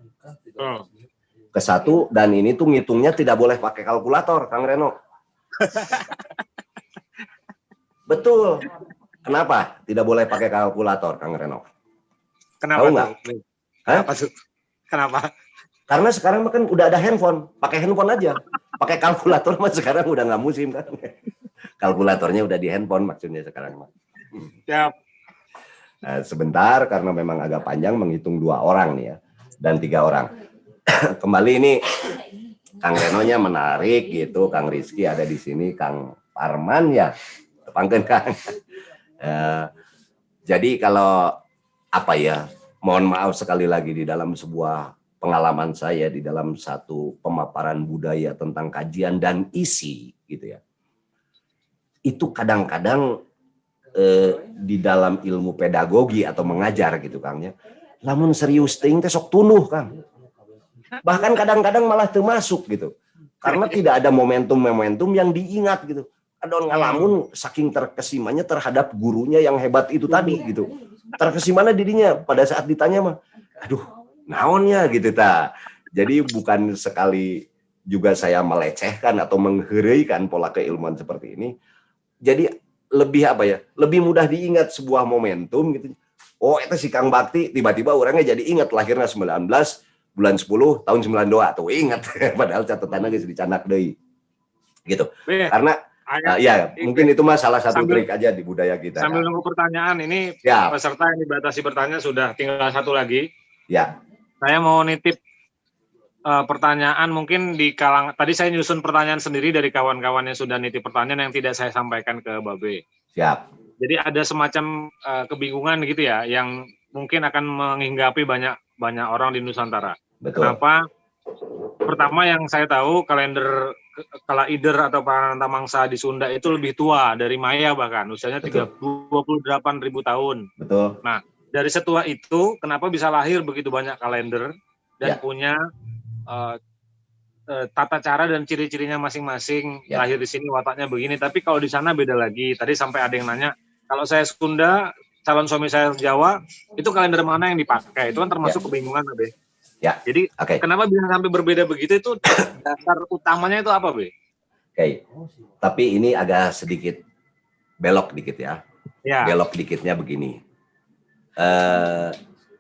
Ke satu, dan ini tuh ngitungnya tidak boleh pakai kalkulator, Kang Reno. Betul. Kenapa tidak boleh pakai kalkulator, Kang Reno? Kenapa? Tahu nggak? Kenapa tuh? Kenapa? Karena sekarang kan udah ada handphone, pakai handphone aja. Pakai kalkulator mah sekarang udah nggak musim kan. Kalkulatornya udah di handphone maksudnya sekarang mah. Siap. Nah, sebentar karena memang agak panjang menghitung 2 orang nih ya, dan 3 orang. Kembali ini Kang Renonya menarik gitu, Kang Rizky ada di sini, Kang Parman ya, panggil Kang. Jadi kalau apa ya, mohon maaf sekali lagi di dalam sebuah pengalaman saya di dalam satu pemaparan budaya tentang kajian dan isi gitu ya. Itu kadang-kadang di dalam ilmu pedagogi atau mengajar gitu Kang ya. Lamun serius ting teh sok tunduh Kang. Bahkan kadang-kadang malah termasuk gitu. Karena tidak ada momentum-momentum yang diingat gitu. Adon ngalamun saking terkesimanya terhadap gurunya yang hebat itu tadi gitu. Terkesimana dirinya pada saat ditanya mah, aduh, naonnya gitu ta. Jadi bukan sekali juga saya melecehkan atau mengheraikan pola keilmuan seperti ini. Jadi lebih apa ya? Lebih mudah diingat sebuah momentum gitu. Oh, itu si Kang Bakti tiba-tiba orangnya jadi ingat lahirnya 19 bulan 10 tahun 92 tuh ingat. Padahal catatannya geus dicanak deui. Gitu. Karena ya mungkin itu mah salah satu trik aja di budaya kita. Sambil nunggu pertanyaan ini ya. Peserta yang dibatasi bertanya sudah tinggal satu lagi. Ya. Saya mau nitip pertanyaan mungkin di kalangan, tadi saya nyusun pertanyaan sendiri dari kawan-kawan yang sudah nitip pertanyaan yang tidak saya sampaikan ke Babe. Siap. Jadi ada semacam kebingungan gitu ya, yang mungkin akan menghinggapi banyak orang di Nusantara. Betul. Kenapa? Pertama yang saya tahu kalender Kalaider atau Pranata Mangsa di Sunda itu lebih tua dari Maya bahkan usianya 28.000 tahun. Betul. Nah dari setua itu kenapa bisa lahir begitu banyak kalender dan punya tata cara dan ciri-cirinya masing-masing. Lahir di sini wataknya begini, tapi kalau di sana beda lagi. Tadi sampai ada yang nanya, kalau saya Sunda, calon suami saya Jawa, itu kalender mana yang dipakai? Itu kan termasuk kebingungan, Be. Ya. Jadi kenapa bisa sampai berbeda begitu? Itu dasar utamanya itu apa, Be? Oke. Tapi ini agak sedikit belok dikit ya. Belok dikitnya begini.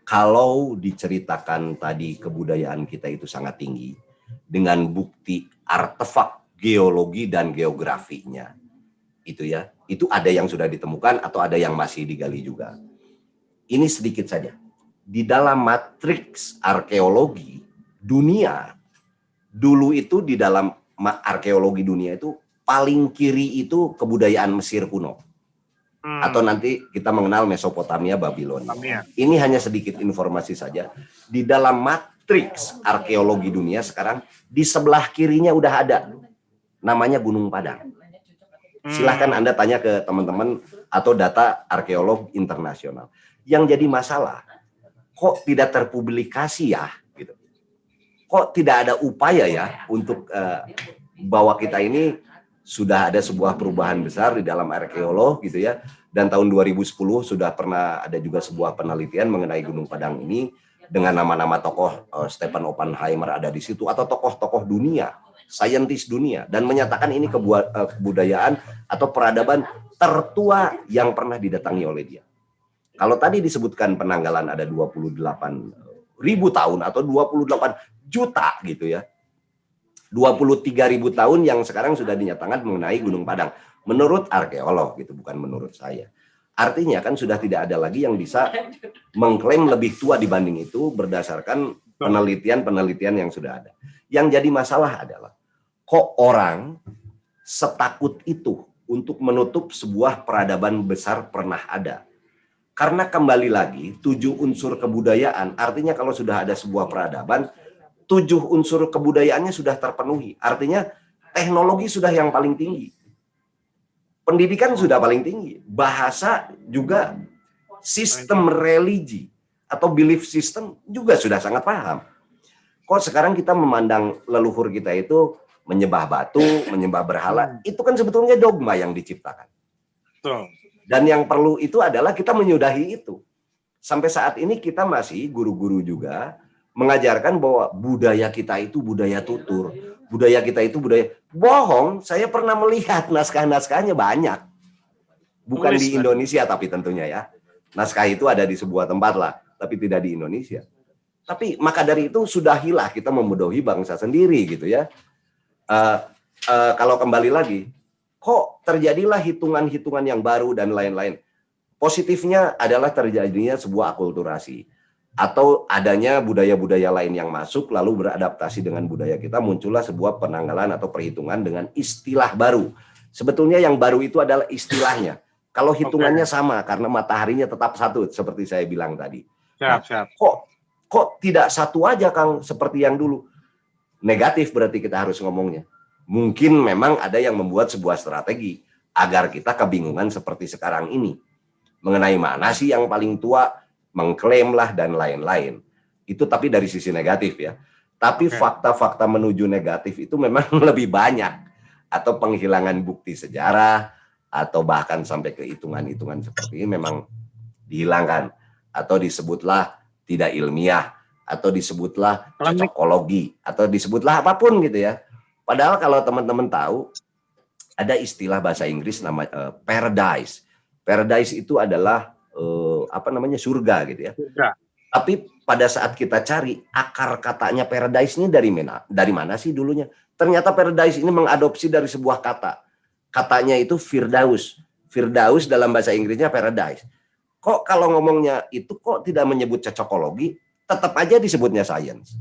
Kalau diceritakan tadi kebudayaan kita itu sangat tinggi dengan bukti artefak geologi dan geografinya itu ya, itu ada yang sudah ditemukan atau ada yang masih digali juga. Ini sedikit saja di dalam matriks arkeologi dunia dulu itu, di dalam arkeologi dunia itu paling kiri itu kebudayaan Mesir kuno. Atau nanti kita mengenal Mesopotamia, Babilonia. Ini hanya sedikit informasi saja. Di dalam matriks arkeologi dunia sekarang, di sebelah kirinya udah ada. Namanya Gunung Padang. Silahkan Anda tanya ke teman-teman atau data arkeolog internasional. Yang jadi masalah, kok tidak terpublikasi ya? Gitu. Kok tidak ada upaya ya untuk bahwa kita ini sudah ada sebuah perubahan besar di dalam arkeolog gitu ya. Dan tahun 2010 sudah pernah ada juga sebuah penelitian mengenai Gunung Padang ini dengan nama-nama tokoh Stephen Oppenheimer ada di situ atau tokoh-tokoh dunia, saintis dunia, dan menyatakan ini kebudayaan atau peradaban tertua yang pernah didatangi oleh dia. Kalau tadi disebutkan penanggalan ada 28.000 tahun atau 28 juta gitu ya. 23.000 tahun yang sekarang sudah dinyatakan mengenai Gunung Padang. Menurut arkeolog, gitu, bukan menurut saya. Artinya kan sudah tidak ada lagi yang bisa mengklaim lebih tua dibanding itu berdasarkan penelitian-penelitian yang sudah ada. Yang jadi masalah adalah, kok orang setakut itu untuk menutup sebuah peradaban besar pernah ada. Karena kembali lagi, 7 unsur kebudayaan, artinya kalau sudah ada sebuah peradaban, 7 unsur kebudayaannya sudah terpenuhi. Artinya teknologi sudah yang paling tinggi. Pendidikan sudah paling tinggi. Bahasa juga, sistem religi atau belief system juga sudah sangat paham. Kok sekarang kita memandang leluhur kita itu menyembah batu, menyembah berhala, itu kan sebetulnya dogma yang diciptakan. Dan yang perlu itu adalah kita menyudahi itu. Sampai saat ini kita masih guru-guru juga mengajarkan bahwa budaya kita itu budaya tutur, budaya kita itu budaya bohong. Saya pernah melihat naskah-naskahnya banyak, bukan di Indonesia tapi tentunya ya. Naskah itu ada di sebuah tempat lah, tapi tidak di Indonesia. Tapi maka dari itu sudahilah kita membodohi bangsa sendiri gitu ya. Kalau kembali lagi, kok terjadilah hitungan-hitungan yang baru dan lain-lain. Positifnya adalah terjadinya sebuah akulturasi. Atau adanya budaya-budaya lain yang masuk lalu beradaptasi dengan budaya kita, muncullah sebuah penanggalan atau perhitungan dengan istilah baru. Sebetulnya yang baru itu adalah istilahnya. Kalau hitungannya sama karena mataharinya tetap satu seperti saya bilang tadi. Siap. Kok tidak satu aja Kang seperti yang dulu? Negatif berarti kita harus ngomongnya. Mungkin memang ada yang membuat sebuah strategi agar kita kebingungan seperti sekarang ini. Mengenai mana sih yang paling tua, mengklaim lah dan lain-lain. Itu tapi dari sisi negatif ya. Tapi fakta-fakta menuju negatif itu memang lebih banyak. Atau penghilangan bukti sejarah, atau bahkan sampai ke hitungan-hitungan seperti ini memang dihilangkan. Atau disebutlah tidak ilmiah, atau disebutlah cocokologi, atau disebutlah apapun gitu ya. Padahal kalau teman-teman tahu, ada istilah bahasa Inggris namanya paradise. Paradise itu adalah surga gitu ya. Surga. Tapi pada saat kita cari akar katanya paradise ini dari mana sih dulunya? Ternyata paradise ini mengadopsi dari sebuah kata. Katanya itu Firdaus. Firdaus dalam bahasa Inggrisnya paradise. Kok kalau ngomongnya itu kok tidak menyebut cocokologi, tetap aja disebutnya science.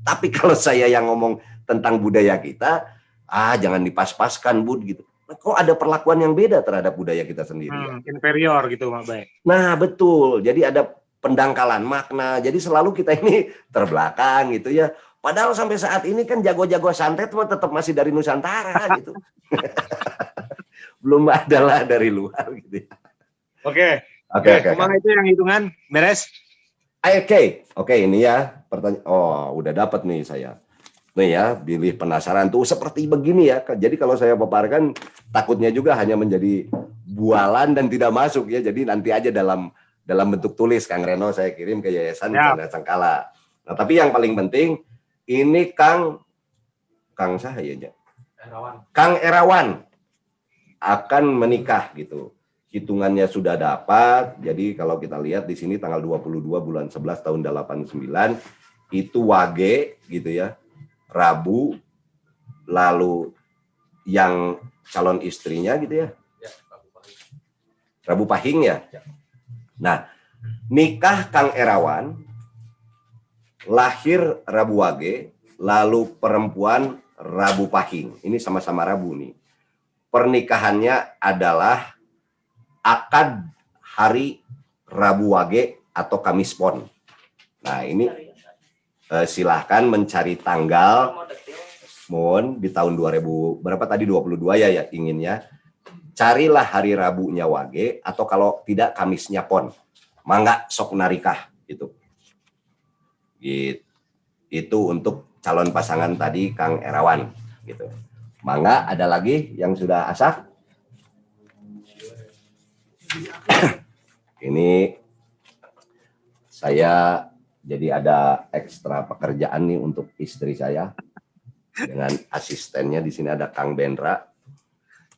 Tapi kalau saya yang ngomong tentang budaya kita, jangan dipas-paskan Bud gitu. Kok ada perlakuan yang beda terhadap budaya kita sendiri ya? Inferior gitu Pak Bay. Nah betul, jadi ada pendangkalan makna. Jadi selalu kita ini terbelakang gitu ya. Padahal sampai saat ini kan jago-jago santet tetap masih dari Nusantara gitu. Belum ada lah dari luar gitu. Oke. Kemana itu yang hitungan beres? Oke, ini ya pertanyaan. Oh, udah dapat nih saya. Nih ya, pilih penasaran tuh seperti begini ya. Jadi kalau saya paparkan takutnya juga hanya menjadi bualan dan tidak masuk ya. Jadi nanti aja dalam bentuk tulis Kang Reno saya kirim ke Yayasan Canda Sangkala. Nah, tapi yang paling penting ini Kang saya aja. Kang Erawan akan menikah gitu. Hitungannya sudah dapat. Jadi kalau kita lihat di sini tanggal 22 bulan 11 tahun 89 itu Wage gitu ya. Rabu, lalu yang calon istrinya gitu ya. Rabu Pahing ya. Nah, nikah Kang Erawan, lahir Rabu Wage, lalu perempuan Rabu Pahing. Ini sama-sama Rabu nih. Pernikahannya adalah akad hari Rabu Wage atau Kamis Pon. Nah, ini silahkan mencari tanggal di tahun 2000 berapa tadi 22 ya inginnya. Carilah hari Rabunya Wage atau kalau tidak Kamisnya Pon. Mangga sok narikah gitu. Itu untuk calon pasangan tadi Kang Erawan gitu. Mangga ada lagi yang sudah asak? Ini saya jadi ada ekstra pekerjaan nih untuk istri saya dengan asistennya di sini ada Kang Bendra.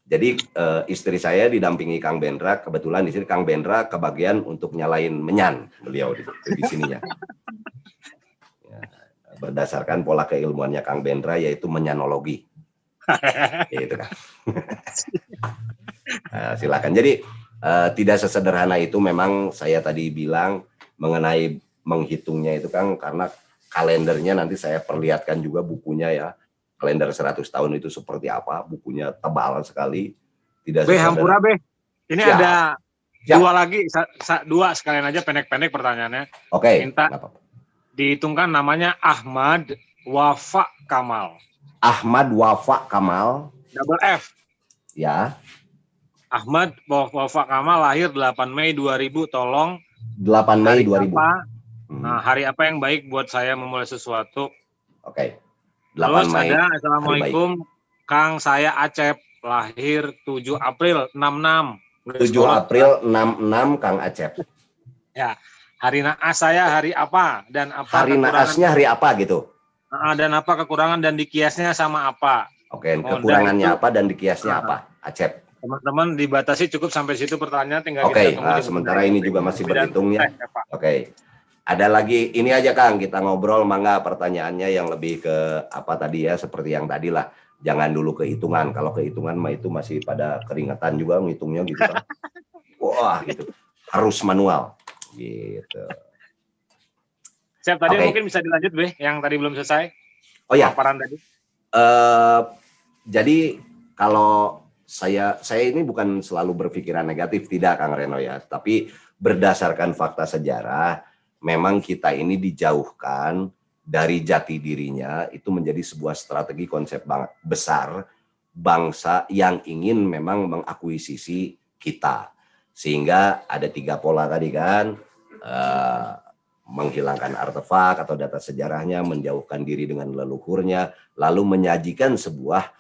Jadi istri saya didampingi Kang Bendra, kebetulan di sini Kang Bendra kebagian untuk nyalain menyan beliau di sininya. Ya, berdasarkan pola keilmuannya Kang Bendra yaitu menyanologi. Gitu kan. Silakan. Jadi tidak sesederhana itu memang saya tadi bilang mengenai menghitungnya itu kan karena kalendernya nanti saya perlihatkan juga bukunya ya. Kalender 100 tahun itu seperti apa, bukunya tebal sekali. Tidak Hampura Ini siap. Ada dua lagi, dua sekalian aja pendek-pendek pertanyaannya. Oke. Minta dihitungkan namanya Ahmad Wafa Kamal. Ahmad Wafa Kamal. Double F. Ya. Ahmad Wafa Kamal lahir 8 Mei 2000, tolong. 8 Mei 2000. Nah, hari apa yang baik buat saya memulai sesuatu? Oke. 8 Terus Mei. ada Assalamualaikum, Kang saya Acep, lahir 7 April 66. 7 April 66 Kang Acep. Ya. Hari naas saya hari apa dan apa hari naasnya hari apa gitu. Dan apa kekurangan dan dikiasnya sama apa? Oke, kekurangannya apa dan dikiasnya apa? Acep. Teman-teman dibatasi cukup sampai situ pertanyaan tinggal kita tunggu. Sementara ini juga masih berhitung ya. Oke. Ada lagi ini aja Kang, kita ngobrol mangga pertanyaannya yang lebih ke apa tadi ya seperti yang tadi lah. Jangan dulu kehitungan. Kalau kehitungan mah itu masih pada keringetan juga ngitungnya gitu kan. Wah, gitu. Harus manual. Gitu. Siap, tadi mungkin bisa dilanjut yang tadi belum selesai. Oh ya. Paparan tadi. Jadi kalau saya ini bukan selalu berpikiran negatif, tidak Kang Reno ya, tapi berdasarkan fakta sejarah, memang kita ini dijauhkan dari jati dirinya, itu menjadi sebuah strategi konsep besar bangsa yang ingin memang mengakuisisi kita. Sehingga ada 3 pola tadi kan, menghilangkan artefak atau data sejarahnya, menjauhkan diri dengan leluhurnya, lalu menyajikan sebuah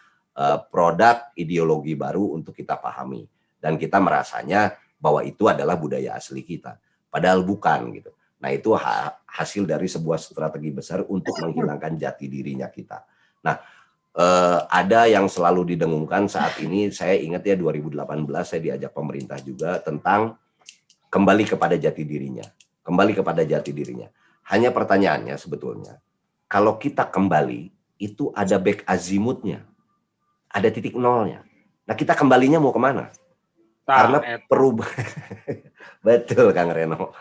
produk ideologi baru untuk kita pahami. Dan kita merasanya bahwa itu adalah budaya asli kita. Padahal bukan gitu. Nah itu hasil dari sebuah strategi besar untuk menghilangkan jati dirinya kita. Nah ada yang selalu didengungkan saat ini, saya ingat ya 2018 saya diajak pemerintah juga tentang kembali kepada jati dirinya. Kembali kepada jati dirinya. Hanya pertanyaannya sebetulnya, kalau kita kembali itu ada back azimutnya. Ada titik nolnya. Nah kita kembalinya mau kemana? Karena perubahan. Betul Kang Reno.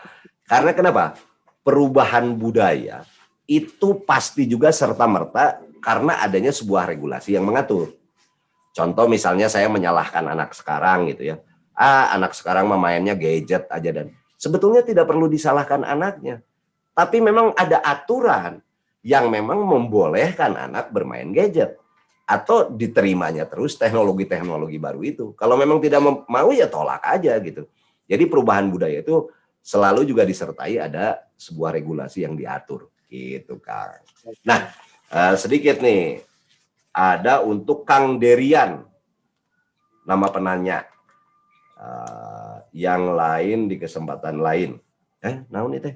Karena kenapa? Perubahan budaya itu pasti juga serta-merta karena adanya sebuah regulasi yang mengatur. Contoh misalnya saya menyalahkan anak sekarang gitu ya. Anak sekarang mainnya gadget aja, dan sebetulnya tidak perlu disalahkan anaknya. Tapi memang ada aturan yang memang membolehkan anak bermain gadget. Atau diterimanya terus teknologi-teknologi baru itu. Kalau memang tidak mau ya tolak aja gitu. Jadi perubahan budaya itu selalu juga disertai ada sebuah regulasi yang diatur gitu Kang. Nah sedikit nih ada untuk Kang Derian, nama penanya. Yang lain di kesempatan lain. Naon itu?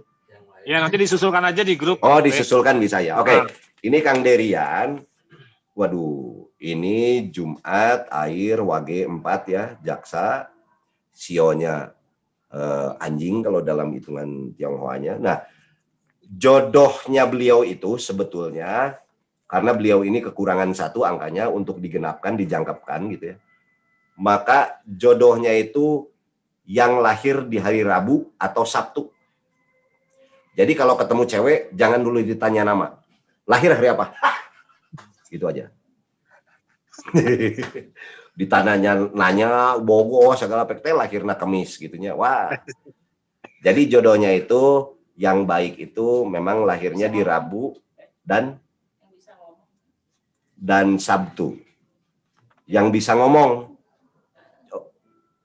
Ya nanti disusulkan aja di grup. Oh disusulkan bisa ya. Oke. Ini Kang Derian. Waduh, ini Jumat, air, wage 4 ya, jaksa, sionya anjing kalau dalam hitungan Tionghoanya. Nah, jodohnya beliau itu sebetulnya, karena beliau ini kekurangan 1 angkanya untuk digenapkan, dijangkepkan gitu ya. Maka jodohnya itu yang lahir di hari Rabu atau Sabtu. Jadi kalau ketemu cewek, jangan dulu ditanya nama. Lahir hari apa? Gitu aja. Nanya bogo segala pekte lahirna Kemis gitunya. Wah. Jadi jodohnya itu yang baik itu memang lahirnya di Rabu dan Sabtu. Yang bisa ngomong.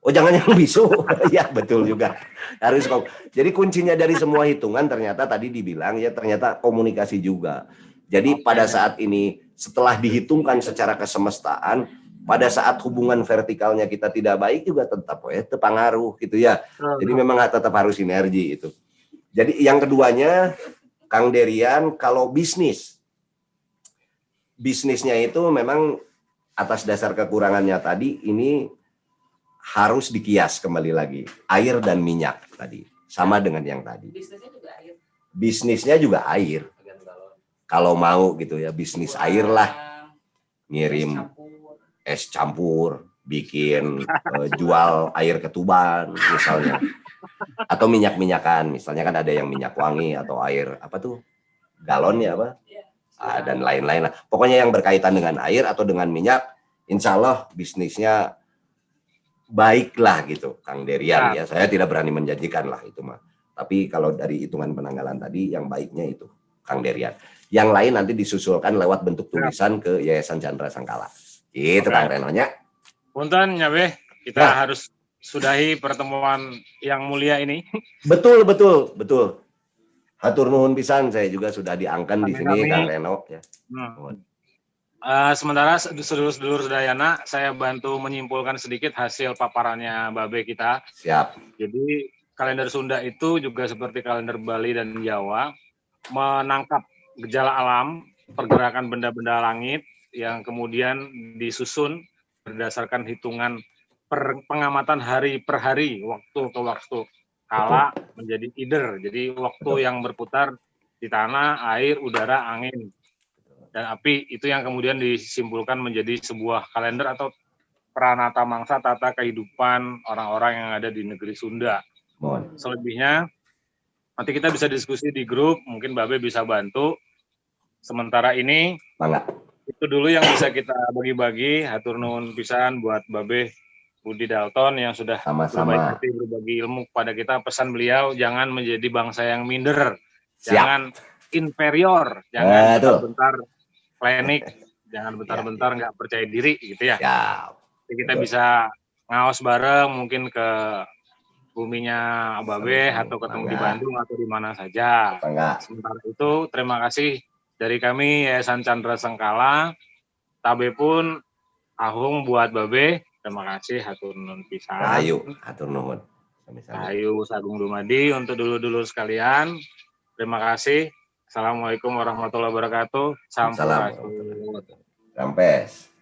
Oh jangan yang bisu. Ya betul juga. Harus ngomong. Jadi kuncinya dari semua hitungan ternyata tadi dibilang ya ternyata komunikasi juga. Jadi pada saat ini setelah dihitungkan secara kesemestaan, pada saat hubungan vertikalnya kita tidak baik juga tetap terpengaruh gitu ya. Jadi memang tetap harus sinergi itu. Jadi yang keduanya, Kang Derian, kalau bisnisnya itu memang atas dasar kekurangannya tadi ini harus dikias kembali lagi. Air dan minyak tadi, sama dengan yang tadi. Bisnisnya juga air. Bisnisnya juga air. Kalau mau gitu ya, bisnis air lah. Ngirim es campur, bikin jual air ketuban misalnya. Atau minyak-minyakan, misalnya kan ada yang minyak wangi atau air apa tuh? Galon ya apa? Dan lain-lain lah. Pokoknya yang berkaitan dengan air atau dengan minyak, insya Allah bisnisnya baiklah gitu, Kang Derian ya. Saya tidak berani menjanjikan lah itu mah. Tapi kalau dari hitungan penanggalan tadi, yang baiknya itu Kang Derian. Yang lain nanti disusulkan lewat bentuk tulisan ke Yayasan Chandra Sangkala. Itu Kang Renonya. Punten Nyabe, kita harus sudahi pertemuan yang mulia ini. Betul. Hatur nuhun pisan, saya juga sudah diangkat di sini Kang Reno ya. Sementara sedulur-sedulur Sedayana, saya bantu menyimpulkan sedikit hasil paparannya Babe kita. Siap. Jadi kalender Sunda itu juga seperti kalender Bali dan Jawa, menangkap gejala alam, pergerakan benda-benda langit yang kemudian disusun berdasarkan hitungan pengamatan hari per hari, waktu ke waktu. Kala menjadi either, jadi waktu yang berputar di tanah, air, udara, angin, dan api. Itu yang kemudian disimpulkan menjadi sebuah kalender atau pranata mangsa tata kehidupan orang-orang yang ada di negeri Sunda. Selebihnya nanti kita bisa diskusi di grup, mungkin Babe bisa bantu. Sementara ini Itu dulu yang bisa kita bagi-bagi. Hatur nuhun pisan buat Babe Budi Dalton yang sudah berbaik Sama-sama. hati berbagi ilmu kepada kita. Pesan beliau, jangan menjadi bangsa yang minder, Siap. jangan inferior, jangan Betul. bentar-bentar klinik, jangan bentar-bentar nggak percaya diri gitu ya. Siap. Jadi kita Betul. bisa ngaos bareng mungkin ke buminya Babe Sama-sama. atau ketemu di Bangga. Bandung atau di mana saja. Bangga. Sementara itu, terima kasih dari kami Yayasan Chandra Sengkala. Tabe pun ahung buat Babe. Terima kasih hatur nuhun pisan. Rahayu, hatur nuhun. Sami-sami. Rahayu Sagung Dumadi untuk dulur-dulur sekalian. Terima kasih. Assalamualaikum warahmatullahi wabarakatuh. Salam. Sampurasun. Rampes.